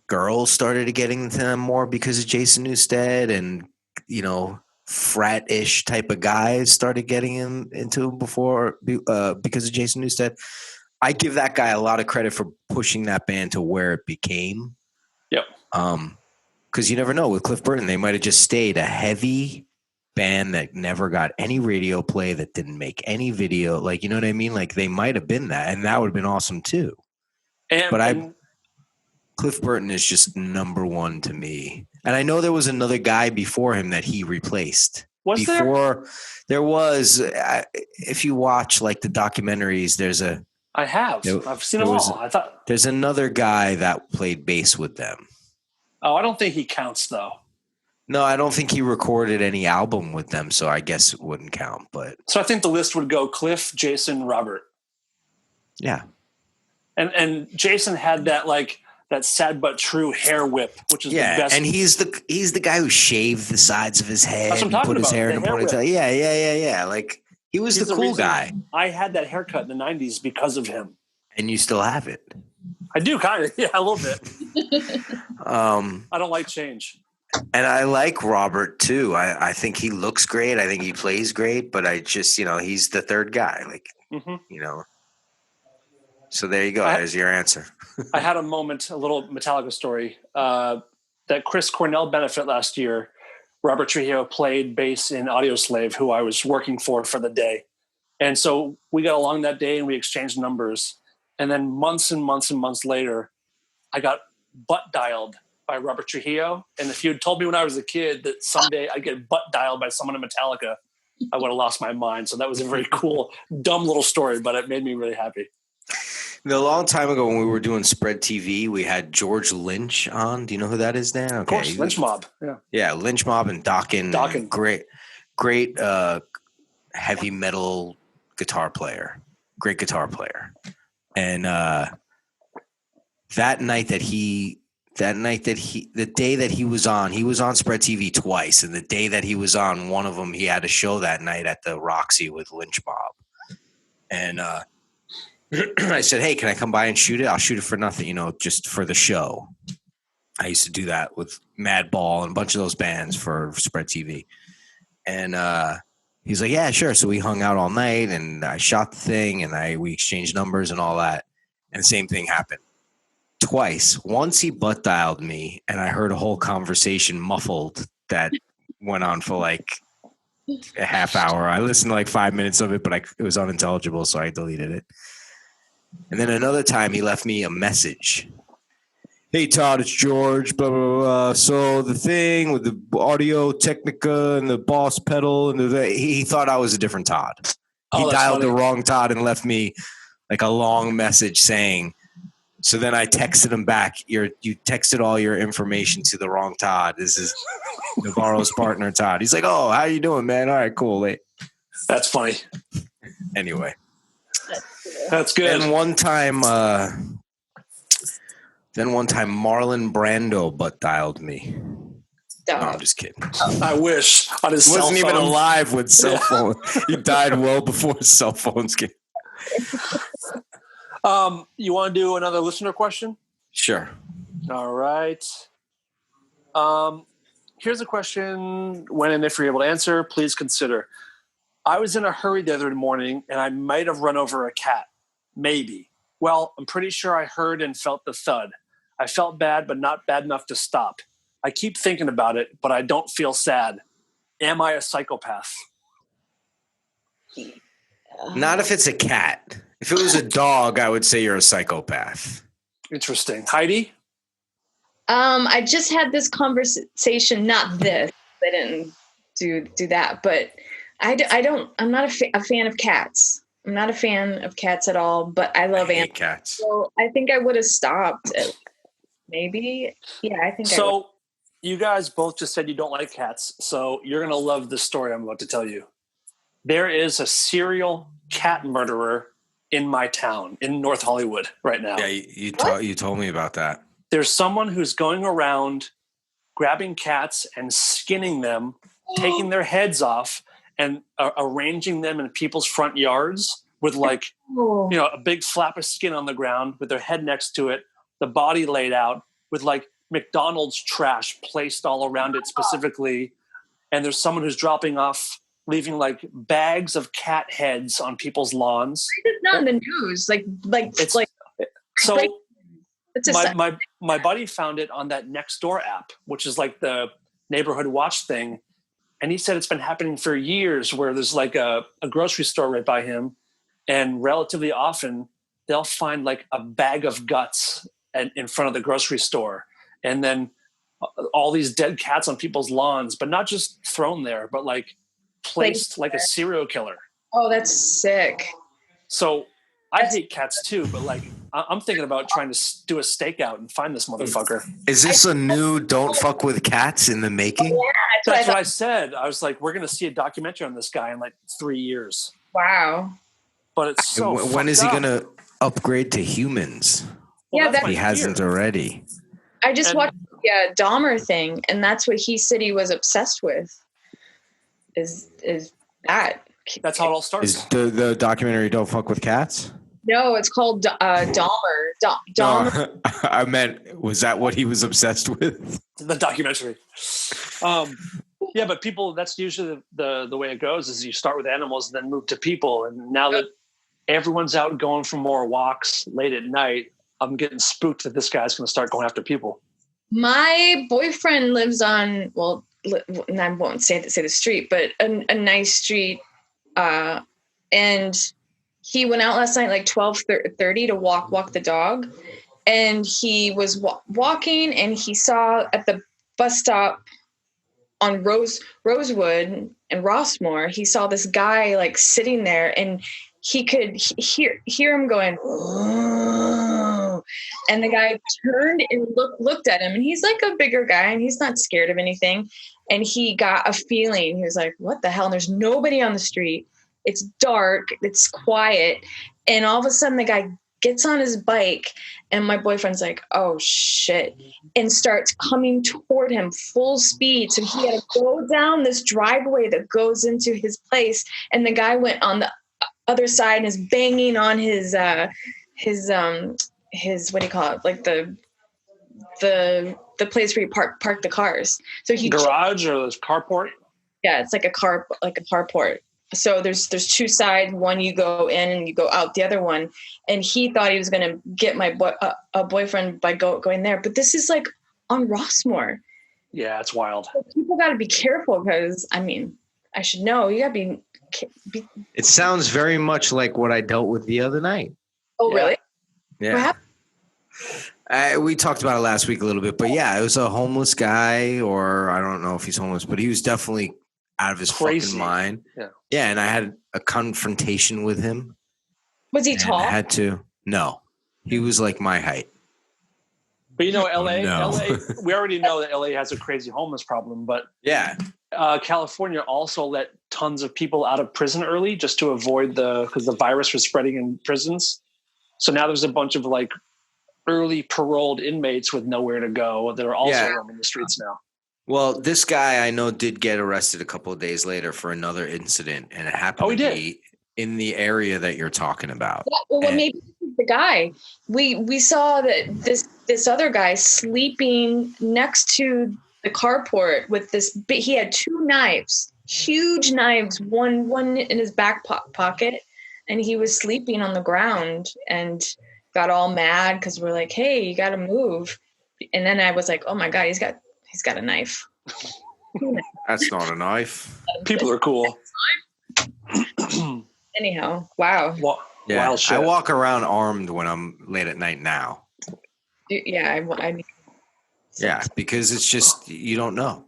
girls started getting into them more because of Jason Newsted, and frat-ish type of guys started getting into him before because of Jason Newsted. I give that guy a lot of credit for pushing that band to where it became. Yep. Because you never know. With Cliff Burton, they might have just stayed a heavy band that never got any radio play, that didn't make any video. Like, you know what I mean? Like, they might have been that, and that would have been awesome too. Cliff Burton is just number 1 to me. And I know there was another guy before him that he replaced. There was, if you watch like the documentaries, I've seen them all. I thought there's another guy that played bass with them. Oh, I don't think he counts though. No, I don't think he recorded any album with them, so I guess it wouldn't count. But So I think the list would go Cliff, Jason, Robert. yeah. And Jason had that sad but true hair whip, which is the best. And he's the guy who shaved the sides of his head. That's what I'm and talking put his about, hair the in a hair ponytail. whip. Yeah. Like he was He's the cool reason guy. I had that haircut in the 90s because of him. And you still have it. I do kind of, yeah, a little bit. I don't like change. And I like Robert too. I think he looks great. I think he plays great, but I just, he's the third guy. Like, So there you go. There's your answer. I had a little Metallica story. That Chris Cornell benefit last year, Robert Trujillo played bass in Audioslave, who I was working for the day. And so we got along that day and we exchanged numbers. And then months and months and months later, I got butt dialed by Robert Trujillo. And if you had told me when I was a kid that someday I'd get butt dialed by someone in Metallica, I would have lost my mind. So that was a very cool, dumb little story, but it made me really happy. A long time ago when we were doing Spread TV, we had George Lynch on. Do you know who that is, Dan? Okay. Of course, Lynch Mob. Yeah. Yeah, Lynch Mob and Dokken. Great heavy metal guitar player. Great guitar player. And the day that he was on Spread TV twice. And the day that he was on one of them, he had a show that night at the Roxy with Lynch Mob. And I said, hey, can I come by and shoot it? I'll shoot it for nothing, just for the show. I used to do that with Madball and a bunch of those bands for Spread TV. And he's like, yeah, sure. So we hung out all night and I shot the thing and we exchanged numbers and all that. And the same thing happened twice. Once he butt dialed me and I heard a whole conversation muffled that went on for like a half hour. I listened to like 5 minutes of it, but it was unintelligible, so I deleted it. And then another time he left me a message. Hey, Todd, it's George, blah, blah, blah. So the thing with the Audio Technica and the Boss pedal, and he thought I was a different Todd. He dialed the wrong Todd and left me like a long message saying, so then I texted him back, you texted all your information to the wrong Todd. This is Navarro's partner, Todd. He's like, oh, how you doing, man? All right, cool. That's funny. Anyway. That's good. And one time Marlon Brando butt dialed me. No, I'm just kidding. I wish on his cell phone. He wasn't even alive with cell phone. He died well before cell phones came. You want to do another listener question? Sure. All right. Here's a question. When and if you're able to answer, please consider. I was in a hurry the other morning and I might have run over a cat. Maybe. Well, I'm pretty sure I heard and felt the thud. I felt bad, but not bad enough to stop. I keep thinking about it, but I don't feel sad. Am I a psychopath? Not if it's a cat. If it was a dog, I would say you're a psychopath. Interesting. Heidi? I just had this conversation, not this. I didn't do that, but I'm not a fan of cats. I'm not a fan of cats at all, but I love animals. Cats. So I think I would have stopped. Maybe. Yeah, I think I would. You guys both just said you don't like cats, so you're going to love the story I'm about to tell you. There is a serial cat murderer in my town, in North Hollywood right now. Yeah, you told me about that. There's someone who's going around grabbing cats and skinning them, taking their heads off, and arranging them in people's front yards with a big flap of skin on the ground with their head next to it, the body laid out with like McDonald's trash placed all around it specifically. And there's someone who's dropping off, leaving like bags of cat heads on people's lawns. It's not in the news. My buddy found it on that Nextdoor app, which is like the neighborhood watch thing. And he said it's been happening for years where there's like a grocery store right by him. And relatively often they'll find like a bag of guts in front of the grocery store. And then all these dead cats on people's lawns, but not just thrown there, but like placed like a serial killer. Oh, that's sick. So I hate cats too, but like I'm thinking about trying to do a stakeout and find this motherfucker. Is this a new "Don't Fuck with Cats" in the making? Yeah, That's what I said. I was like, we're going to see a documentary on this guy in like 3 years. Wow. But it's so. When is he going to upgrade to humans? Well, Yeah, He hasn't already. I just watched the Dahmer thing, and that's what he said he was obsessed with. Is that? That's how it all starts. Is the documentary "Don't Fuck with Cats"? No, it's called Dahmer. Dahmer. No, I meant, was that what he was obsessed with? The documentary. Yeah, but people, that's usually the way it goes is you start with animals and then move to people. And now that everyone's out going for more walks late at night, I'm getting spooked that this guy's going to start going after people. My boyfriend lives on, and I won't say the street, but a nice street. And he went out last night, like 12:30 to walk the dog. And he was walking, and he saw at the bus stop on Rosewood and Rossmore, he saw this guy like sitting there, and he could hear him going, "Oh." And the guy turned and looked at him, and he's like a bigger guy, and he's not scared of anything. And he got a feeling. He was like, "What the hell?" And there's nobody on the street. It's dark. It's quiet. And all of a sudden, the guy gets on his bike, and my boyfriend's like, "Oh shit," and starts coming toward him full speed. So he had to go down this driveway that goes into his place, and the guy went on the other side and is banging on his what do you call it, like the place where you park the cars. So he garage or this carport. Yeah, it's like a carport. So there's two sides. One you go in and you go out the other one. And he thought he was going to get my boyfriend by going there. But this is like on Rossmore. Yeah, it's wild. So people got to be careful because, I mean, I should know. You got to be. It sounds very much like what I dealt with the other night. Oh, really? Yeah. What happened? We talked about it last week a little bit, but yeah, it was a homeless guy, or I don't know if he's homeless, but he was definitely out of his fucking mind. Yeah, and I had a confrontation with him. Was he tall? I had to. No, he was like my height. But you know, LA, No. we already know that LA has a crazy homeless problem, but yeah, California also let tons of people out of prison early just to avoid because the virus was spreading in prisons. So now there's a bunch of like early paroled inmates with nowhere to go that are also roaming the streets now. Well, this guy I know did get arrested a couple of days later for another incident, and it happened to be in the area that you're talking about. Yeah, well, maybe the guy we saw that this other guy sleeping next to the carport with this. He had two knives, huge knives, one in his back pocket, and he was sleeping on the ground and got all mad because we're like, "Hey, you got to move." And then I was like, "Oh my god, he's got a knife." That's not a knife. People are cool. Anyhow, wow. Wild shit. I walk around armed when I'm late at night now. Yeah, Yeah, because it's just, you don't know.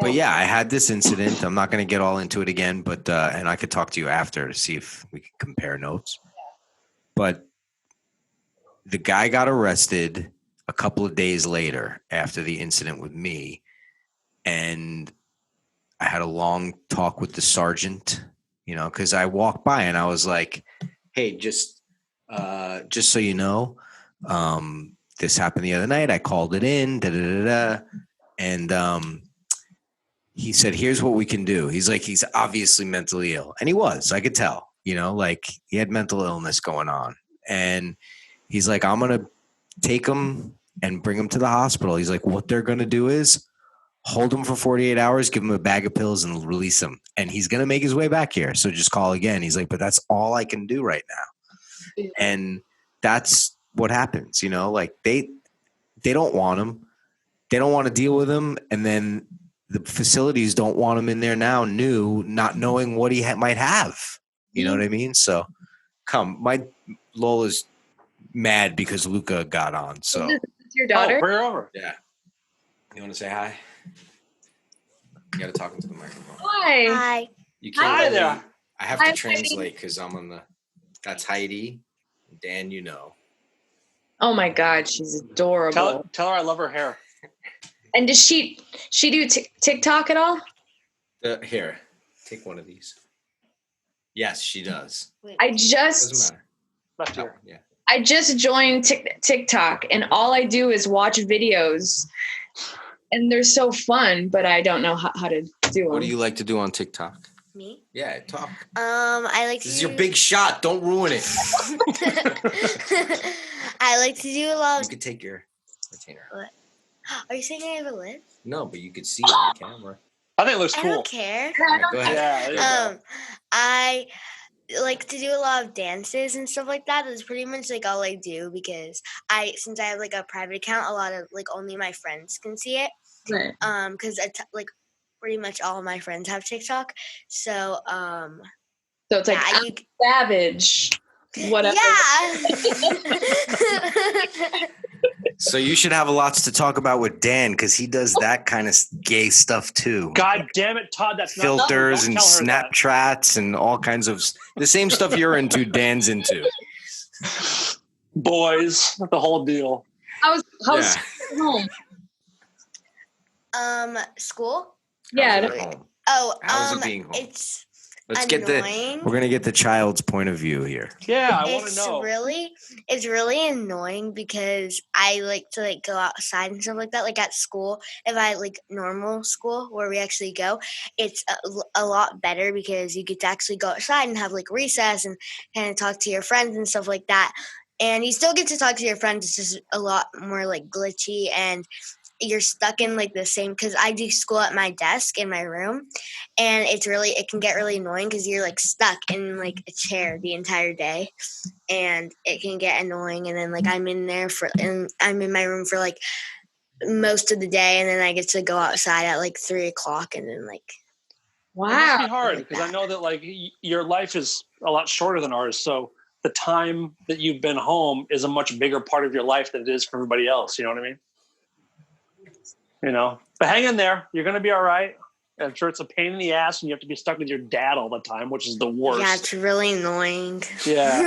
But yeah, I had this incident. I'm not going to get all into it again, but and I could talk to you after to see if we can compare notes. But the guy got arrested a couple of days later after the incident with me, and I had a long talk with the sergeant, because I walked by and I was like, "Hey, just so you know, this happened the other night. I called it in, and he said, here's what we can do." He's like, he's obviously mentally ill, and he was. I could tell, like he had mental illness going on, and he's like, "I'm gonna take him and bring him to the hospital." He's like, "What they're gonna do is hold him for 48 hours, give him a bag of pills, and release him. And he's gonna make his way back here. So just call again." He's like, "But that's all I can do right now." And that's what happens, like they don't want him. They don't want to deal with him. And then the facilities don't want him in there now, not knowing what he might have. You know what I mean? So my Lola's mad because Luca got on. So it's your daughter? Bring her over. Yeah. You want to say hi? You got to talk into the microphone. Hi. You can't. Hi there. I have to translate because I'm on that's Heidi. Dan, Oh my God, she's adorable. Tell her I love her hair. And does she do TikTok at all? Here, take one of these. Yes, she does. I Doesn't just matter. Left ear. Yeah. I just joined TikTok, and all I do is watch videos, and they're so fun, but I don't know how to do them. What do you like to do on TikTok? Me? Yeah, talk. I like to. This is your big shot. Don't ruin it. I like to do a lot You of. could take your retainer. What? Are you saying I have a lip? No, but you could see it on the camera. I think it looks I cool. don't care. All right, go ahead. Yeah. There you go. I like to do a lot of dances and stuff like that. That's pretty much like all I do because since I have like a private account, a lot of like only my friends can see it. Right. Because like pretty much all of my friends have TikTok. So So it's like savage, whatever. Yeah. So you should have lots to talk about with Dan because he does that kind of gay stuff too. God damn it, Todd! That's Filters not and Snapchats and all kinds of the same stuff you're into. Dan's into. Boys, the whole deal. How's home? School. Yeah. Oh, How's it being home? It's Let's annoying. we're gonna get the child's point of view here. Yeah, I want to know. It's really annoying because I like to like go outside and stuff like that. Like at school, if I like normal school where we actually go, it's a lot better because you get to actually go outside and have like recess and kind of talk to your friends and stuff like that. And you still get to talk to your friends. It's just a lot more like glitchy and you're stuck in like the same because I do school at my desk in my room and it can get really annoying because you're like stuck in like a chair the entire day and it can get annoying and then like I'm in my room for like most of the day and then I get to go outside at like 3:00 and then like It must be hard because I know that like your life is a lot shorter than ours, so the time that you've been home is a much bigger part of your life than it is for everybody else. You know what I mean? You know, but hang in there. You're going to be all right. I'm sure it's a pain in the ass and you have to be stuck with your dad all the time, which is the worst. Yeah, it's really annoying. Yeah.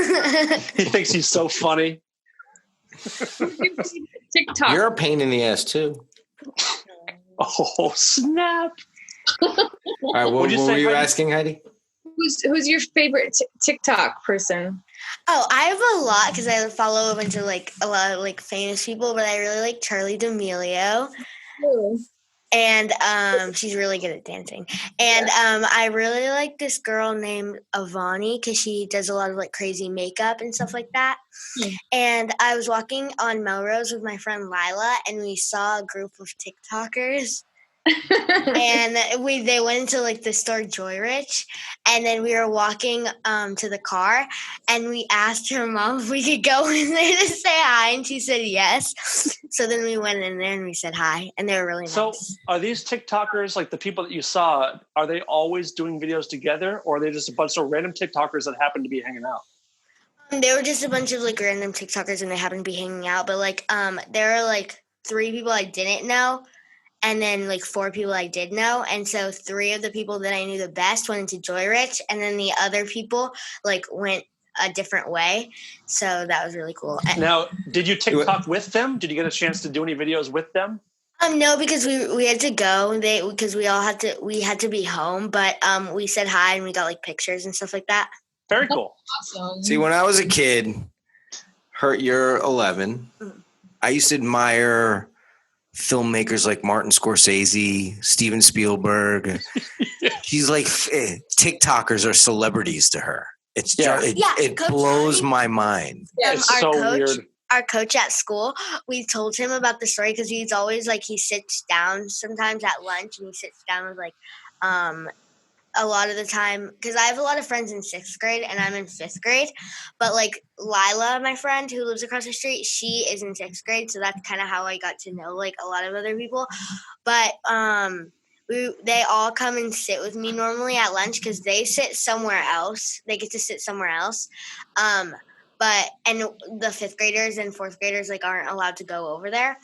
He thinks he's so funny. TikTok. You're a pain in the ass too. Oh, snap. All right, what were you asking, Heidi? Who's your favorite TikTok person? Oh, I have a lot because I follow a bunch of like a lot of like famous people, but I really like Charlie D'Amelio. And she's really good at dancing. And I really like this girl named Avani because she does a lot of like crazy makeup and stuff like that. And I was walking on Melrose with my friend Lila, and we saw a group of TikTokers. And they went into like the store Joy Rich, and then we were walking to the car, and we asked her mom if we could go in there to say hi, and she said yes. So then we went in there and we said hi, and they were really nice. So are these TikTokers, like the people that you saw, are they always doing videos together, or are they just a bunch of random TikTokers that happen to be hanging out? They were just a bunch of like random TikTokers, and they happened to be hanging out. But like there are like 3 people I didn't know. And then like 4 people I did know. And so 3 of the people that I knew the best went into Joy Rich. And then the other people like went a different way. So that was really cool. Now, did you TikTok with them? Did you get a chance to do any videos with them? No, because we had to go because we had to be home. But we said hi and we got like pictures and stuff like that. Very cool. Awesome. See, when I was a kid, you're 11. I used to admire filmmakers like Martin Scorsese, Steven Spielberg. She's like TikTokers are celebrities to her. It blows my mind. It's so weird. Our coach at school, we told him about the story because he's always like he sits down sometimes at lunch and he sits down with like a lot of the time because I have a lot of friends in 6th grade and I'm in 5th grade, but like Lila, my friend who lives across the street, she is in 6th grade, so that's kind of how I got to know like a lot of other people. But they all come and sit with me normally at lunch because they sit somewhere else. They get to sit somewhere else. And the 5th graders and 4th graders like aren't allowed to go over there.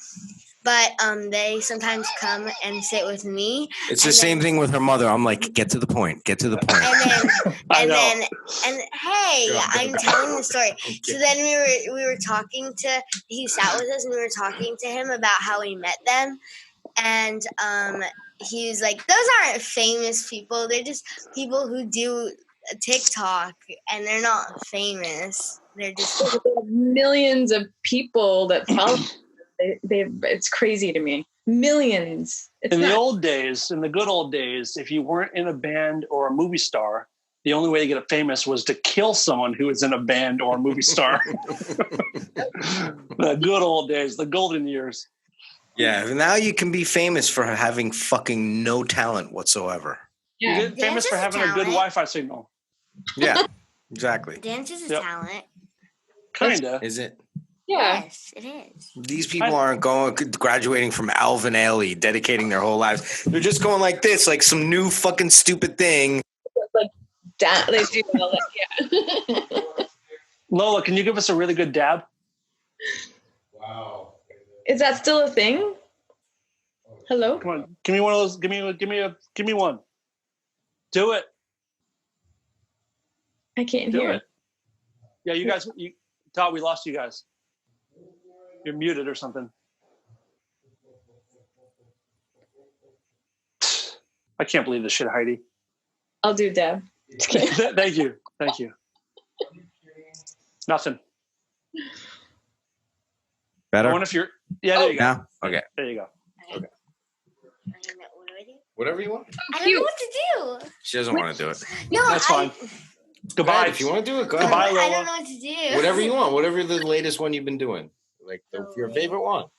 but they sometimes come and sit with me. It's the same thing with her mother. I'm like, get to the point. Get to the point. Hey, I'm telling the story. So then we were talking to. He sat with us and we were talking to him about how we met them, and he was like, "Those aren't famous people. They're just people who do TikTok, and they're not famous. They're just millions of people that follow." It's crazy to me. Millions. In the old days, in the good old days, if you weren't in a band or a movie star, the only way to get famous was to kill someone who was in a band or a movie star. The good old days, the golden years. Yeah, now you can be famous for having fucking no talent whatsoever. Yeah. You get famous for having a good Wi-Fi signal. Yeah, exactly. Dance is a talent. Kinda. Is it? Yeah. Yes, it is. These people aren't graduating from Alvin Ailey, dedicating their whole lives. They're just going like this, like some new fucking stupid thing. Like they do all that. Yeah. Lola, can you give us a really good dab? Wow. Is that still a thing? Hello? Come on, give me one of those. Give me one. Do it. I can't Do hear it. Yeah, you guys. Todd, we lost you guys. You're muted or something. I can't believe this shit, Heidi. I'll do Deb. Thank you. Nothing. Better? I wonder if you're. Yeah, there you go. Now? Okay. There you go. Okay. Whatever you want. I don't know what to do. She doesn't want to do it. No, that's fine. Goodbye. If you want to do it, go ahead. Goodbye, Lola. I don't know what to do. Whatever you want. Whatever the latest one you've been doing. Like your favorite one.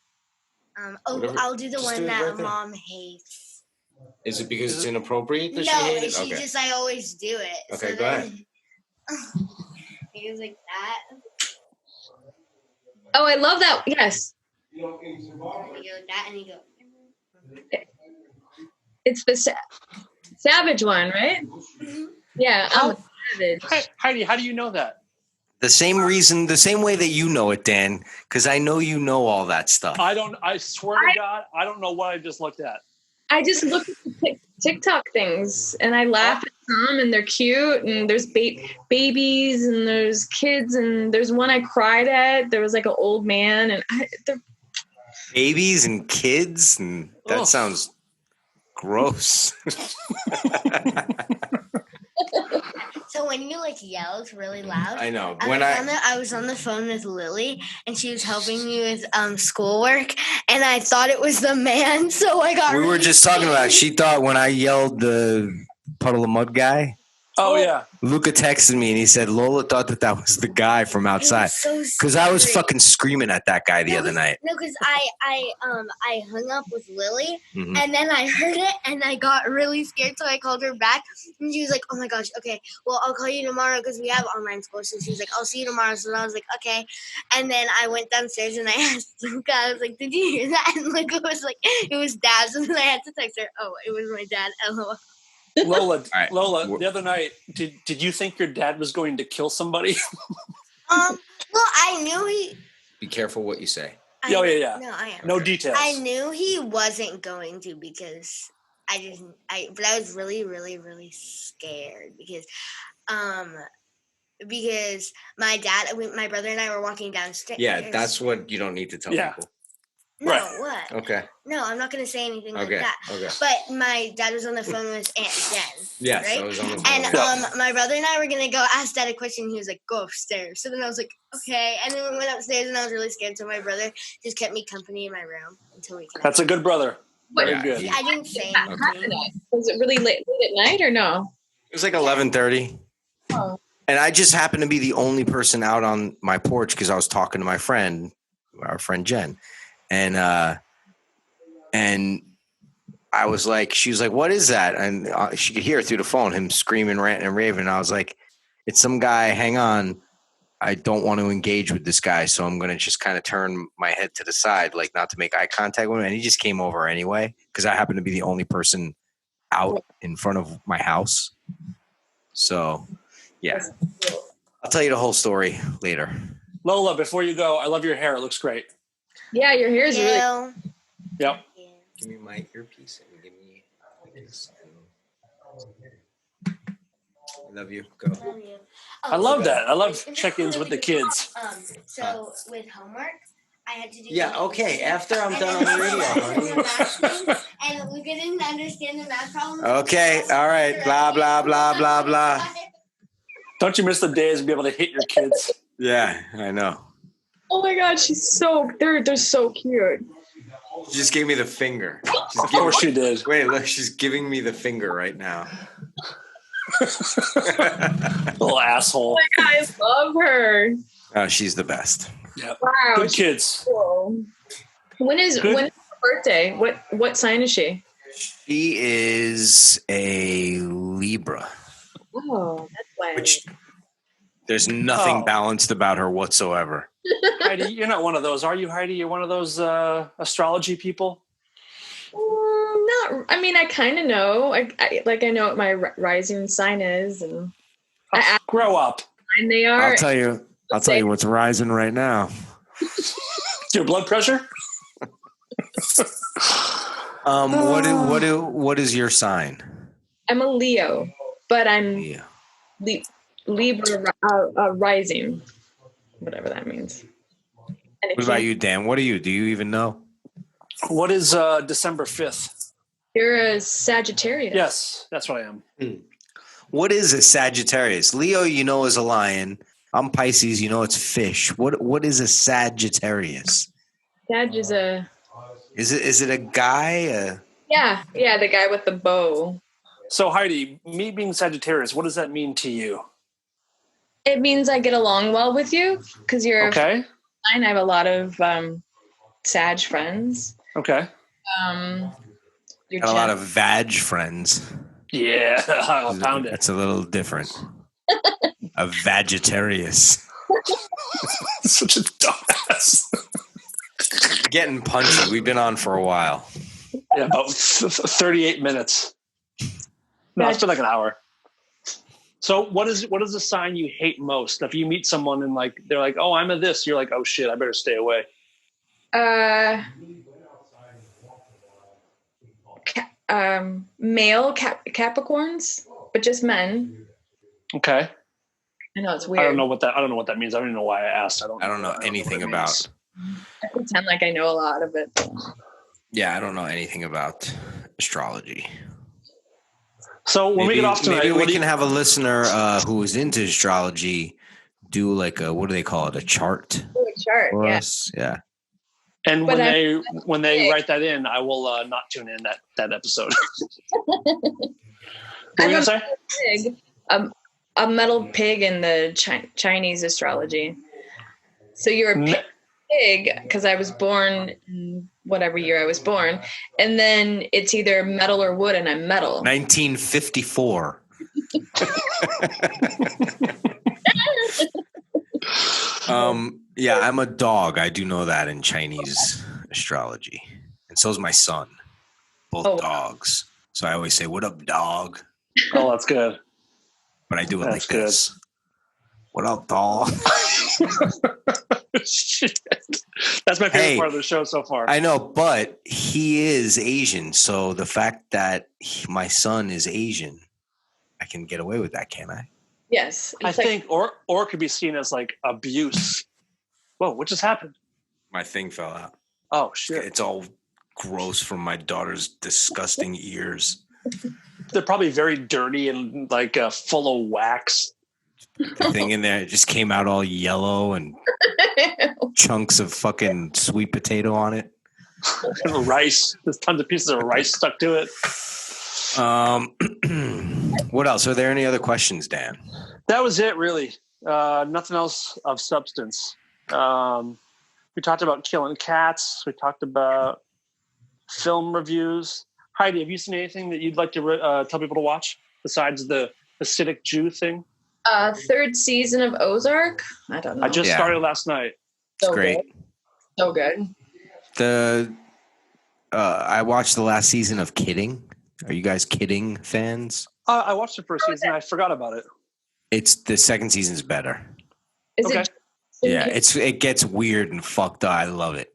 I'll do the one that Mom hates. Is it because it's inappropriate that no, she hates it? She just, I always do it. Okay, go ahead. Because like that. Oh, I love that. Yes. You go that and you go. It's the Savage one, right? Mm-hmm. Yeah, I'm a Savage. Heidi, how do you know that? The same way that you know it, Dan, because I know you know all that stuff. I swear to God, I don't know what I just looked at. I just look at the TikTok things and I laugh at some and they're cute and there's babies and there's kids and there's one I cried at. There was like an old man and they're babies and kids and that sounds gross. So when you like yelled really loud, I know. I was on the phone with Lily and she was helping me with schoolwork and I thought it was the man, so I got. We were just talking about it. She thought when I yelled the Puddle of Mud guy. Oh yeah. Luca texted me and he said Lola thought that was the guy from outside because I was fucking screaming at that guy the other night. No, because I hung up with Lily and then I heard it and I got really scared, so I called her back and she was like, "Oh my gosh, okay, well I'll call you tomorrow because we have online school." So she was like, "I'll see you tomorrow." So I was like, "Okay," and then I went downstairs and I asked Luca, I was like, "Did you hear that?" And Luca was like, "It was Dad." So then I had to text her, "Oh, it was my dad." LOL. Lola, the other night, did you think your dad was going to kill somebody? Well, I knew he. Be careful what you say. Yeah. No, I am. No details. I knew he wasn't going to because but I was really, really, really scared because my brother and I were walking downstairs. Yeah, that's what you don't need to tell people. No, right. What? Okay. No, I'm not going to say anything like that. Okay. But my dad was on the phone with Aunt Jen. Yes, right? I was on the phone. And my brother and I were going to go ask Dad a question. He was like, "Go upstairs." So then I was like, "Okay." And then we went upstairs and I was really scared. So my brother just kept me company in my room until we came. That's a good brother. Very good. I didn't say anything. Was it really late at night or no? It was like 11:30. Oh. And I just happened to be the only person out on my porch because I was talking to our friend Jen. And I was like, she was like, "What is that?" And she could hear it through the phone, him screaming, ranting, and raving. I was like, "It's some guy. Hang on. I don't want to engage with this guy. So I'm going to just kind of turn my head to the side, like not to make eye contact with him." And he just came over anyway, because I happened to be the only person out in front of my house. So yeah, I'll tell you the whole story later. Lola, before you go, I love your hair. It looks great. Yeah, your hair is really. Yep. Yeah. Give me my earpiece and give me this. I love you. Go. Love you. I love Okay. that. I love check-ins with the kids. So with homework, I had to do. Yeah, okay. After I'm done on the radio, honey. And we couldn't understand the math problems. Okay, all right. Blah, blah, blah, blah, blah. Don't you miss the days of being able to hit your kids? Yeah, I know. Oh my god, they're so cute. She just gave me the finger. Of course she did. Wait, look, she's giving me the finger right now. Little asshole. Oh my god, I love her. Oh, she's the best. Yep. Wow. Good kids. Cool. When is her birthday? What sign is she? She is a Libra, Oh, that's why. which there's nothing balanced about her whatsoever. Heidi, you're not one of those, are you, Heidi? You're one of those astrology people? Not. I mean, I kind of know. I know what my rising sign is, and Grow up. and they are. I'll tell you what's rising right now. Your blood pressure? What is your sign? I'm a Leo, but I'm Leo. Libra rising, whatever that means. And What about you, Dan? What are you? Do you even know? What is December 5th? You're a Sagittarius. Yes, that's what I am. What is a Sagittarius? Leo, you know, is a lion. I'm Pisces. You know, it's fish. What is a Sagittarius? Sag is a. Is it a guy? Yeah, the guy with the bow. So Heidi, me being Sagittarius, what does that mean to you? It means I get along well with you because you're Okay. fine. I have a lot of Sag friends. Okay. You're Got a lot of vag friends. Yeah, I found it. That's a little different. A Vegetarius. Such a dumbass. Getting punchy. We've been on for a while. Yeah, about 38 minutes. No, it's been like an hour. So what is the sign you hate most? If you meet someone and like they're like, "Oh, I'm a this," you're like, "Oh shit, I better stay away." Male Capricorns, but just men. Okay. I know it's weird. I don't know what that means. I don't even know why I asked. I don't know anything about. I pretend like I know a lot of it. Yeah, I don't know anything about astrology. So when we get off tonight, maybe we can have a listener who is into astrology do like a, what do they call it? A chart. A chart, for yeah. us. Yeah. And when they write that in, I will not tune in that episode. What were you gonna say? Pig, a metal pig in the Chinese astrology. So you're a pig because I was born in whatever year I was born, and then it's either metal or wood, and I'm metal. 1954. Yeah, I'm a dog. I do know that in Chinese astrology. And so is my son. Both dogs. So I always say, "What up, dog?" Oh, that's good. But I do it like this. What up, dog? Shit. That's my favorite part of the show so far. I know, but he is Asian. So the fact that my son is Asian, I can get away with that, can't I? Yes. I think, or it could be seen as like abuse. Whoa, what just happened? My thing fell out. Oh, shit. It's all gross from my daughter's disgusting ears. They're probably very dirty and like full of wax. The thing in there just came out all yellow and chunks of fucking sweet potato on it. Rice. There's tons of pieces of rice stuck to it. What else? Are there any other questions, Dan? That was it, really. Nothing else of substance. We talked about killing cats. We talked about film reviews. Heidi, have you seen anything that you'd like to tell people to watch besides the Hasidic Jew thing? Third season of Ozark. I don't know. I just started last night. It's great. Good. So good. I watched the last season of Kidding. Are you guys Kidding fans? I watched the first season. I forgot about it. It's the second season's better. Is it? Yeah, it gets weird and fucked up. I love it.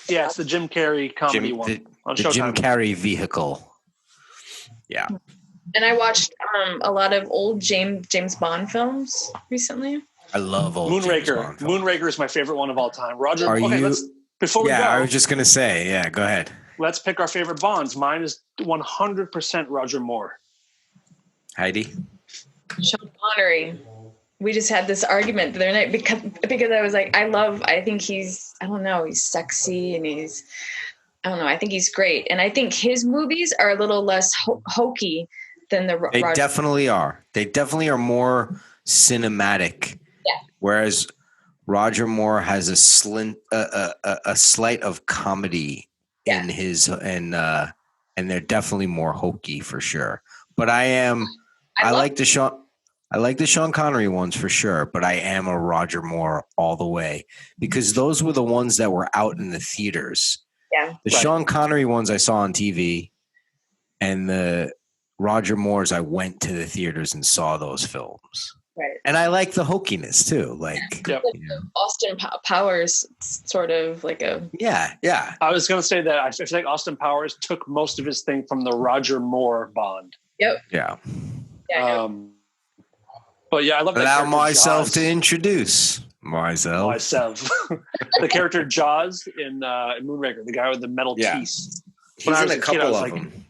Yeah, it's the Jim Carrey comedy one on the Showtime. Jim Carrey vehicle. Yeah. And I watched a lot of old James Bond films recently. I love old James Bond films. Moonraker is my favorite one of all time. Roger, before we go. I was just going to say, yeah, go ahead. Let's pick our favorite Bonds. Mine is 100% Roger Moore. Heidi? Sean Connery. We just had this argument the other night because I was like, I think he's sexy and I think he's great. And I think his movies are a little less hokey than They definitely are. They definitely are more cinematic. Yeah. Whereas Roger Moore has a slight of comedy in his, and they're definitely more hokey for sure. But I like the Sean Connery ones for sure, but I am a Roger Moore all the way because those were the ones that were out in the theaters. Yeah. The Sean Connery ones I saw on TV, and the Roger Moore's I went to the theaters and saw those films. Right. And I like the hokiness too. Austin Powers sort of like a... Yeah. I was going to say that I feel like Austin Powers took most of his thing from the Roger Moore Bond. Yep. Yeah. But yeah, I love that. Allow myself to introduce myself. The character Jaws in Moonraker, the guy with the metal teeth. He's in a couple of them.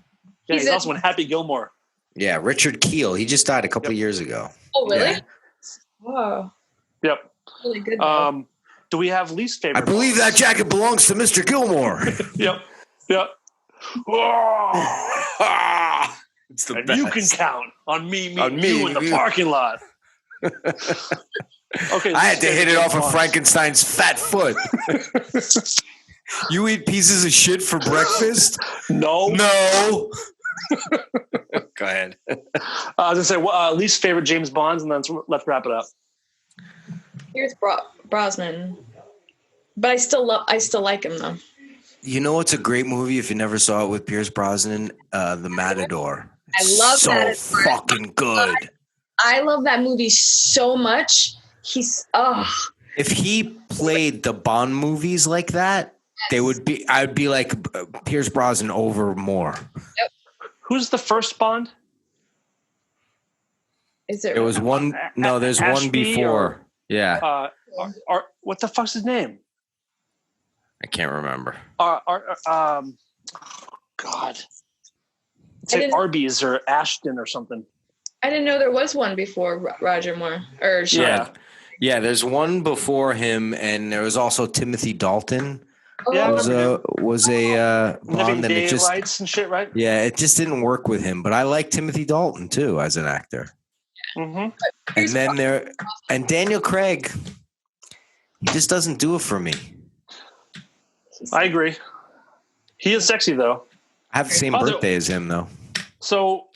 Yeah, he's also in Happy Gilmore. Yeah, Richard Keel. He just died a couple of years ago. Oh, really? Yeah. Wow. Yep. Really good. Do we have least favorite? I believe that jacket belongs to Mr. Gilmore. Yep. It's the and best. You can count on me meeting you in the parking lot. Okay, I had to hit it off of Frankenstein's fat foot. You eat pieces of shit for breakfast? No. Go ahead. I was going to say least favorite James Bonds, and then let's wrap it up. Here's Brosnan. But I still like him though. You know what's a great movie if you never saw it with Pierce Brosnan? The Matador. I love Matador. So fucking good. I love that movie so much. If he played the Bond movies like that, I'd be like Pierce Brosnan over Moore. Yep. Who's the first Bond? There was one. No, there's Ashby one before. Yeah. What the fuck's his name? I can't remember. God. It's like Arby's or Ashton or something. I didn't know there was one before Roger Moore or Sean. Yeah. There's one before him, and there was also Timothy Dalton. Yeah, was a Bond, and it just lights and shit, right? Yeah, it just didn't work with him. But I like Timothy Dalton too as an actor. Mm-hmm. And then Daniel Craig, he just doesn't do it for me. I agree. He is sexy though. I have the same birthday as him though. So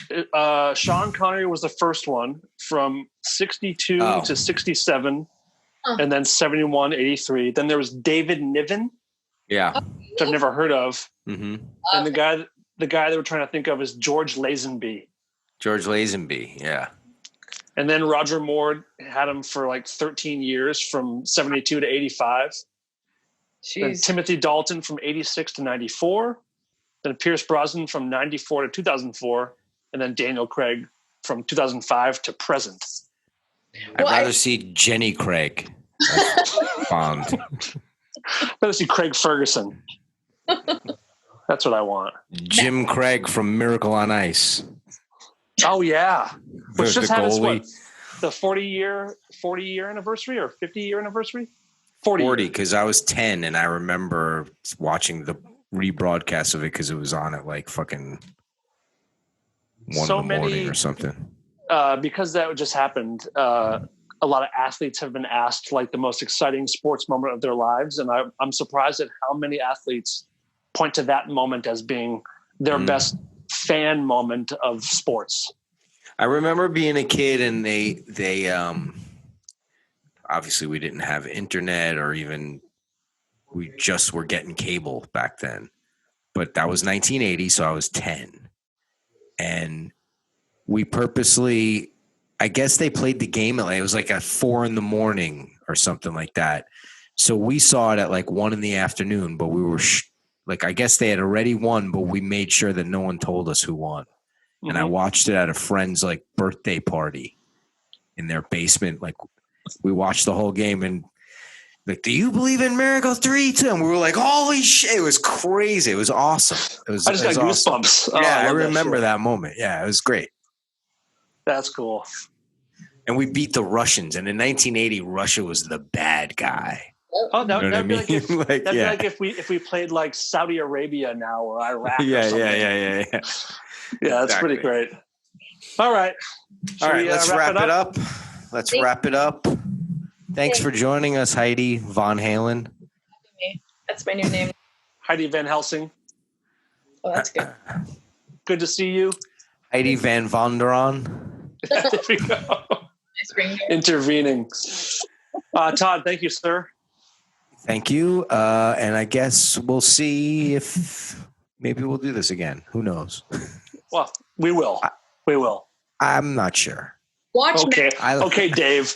Sean Connery was the first one from 62 to 67, and then 71, 83. Then there was David Niven. Yeah. Which I've never heard of. Mm-hmm. And the guy they were trying to think of is George Lazenby. Yeah. And then Roger Moore had him for like 13 years from 72 to 85. Then Timothy Dalton from 86 to 94. Then Pierce Brosnan from 94 to 2004. And then Daniel Craig from 2005 to present. I'd rather see Jenny Craig Bond. I'd rather see Craig Ferguson. That's what I want. Jim Craig from Miracle on Ice. Oh yeah, which just had its the 40-year anniversary or 50-year anniversary? 40 because I was 10 and I remember watching the rebroadcast of it because it was on at like fucking 1 in the morning or something. Because that just happened. A lot of athletes have been asked like the most exciting sports moment of their lives, and I'm surprised at how many athletes point to that moment as being their best fan moment of sports. I remember being a kid, and they obviously we didn't have internet or even we just were getting cable back then, but that was 1980, so I was 10, and we purposely. I guess they played the game at it was like at 4 a.m. or something like that. So we saw it at like 1 PM, but we were like, I guess they had already won, but we made sure that no one told us who won. Mm-hmm. And I watched it at a friend's like birthday party in their basement. Like we watched the whole game and like, do you believe in Miracle 3-2? And we were like, holy shit. It was crazy. It was awesome. I just got goosebumps. Awesome. I remember that moment. Yeah, it was great. That's cool. And we beat the Russians. And in 1980, Russia was the bad guy. Oh, that'd be like if we played like Saudi Arabia now or Iraq. Yeah. Yeah, that's pretty great. All right. Let's wrap it up. Let's wrap it up. Thanks for joining us, Heidi Von Halen. That's my new name. Heidi Van Helsing. Oh, that's good. Good to see you. Heidi Van Vonderon. There we go. Nice intervening. Todd, thank you, sir. Thank you. And I guess we'll see if maybe we'll do this again. Who knows? Well, we will. We will. I'm not sure. Watch okay. Okay, Dave.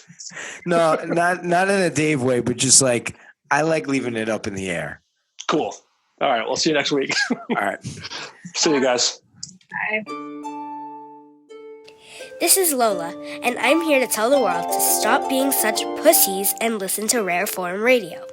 No, not in a Dave way, but just like I like leaving it up in the air. Cool. All right. We'll see you next week. All right. See you guys. Bye. This is Lola, and I'm here to tell the world to stop being such pussies and listen to Rare Form Radio.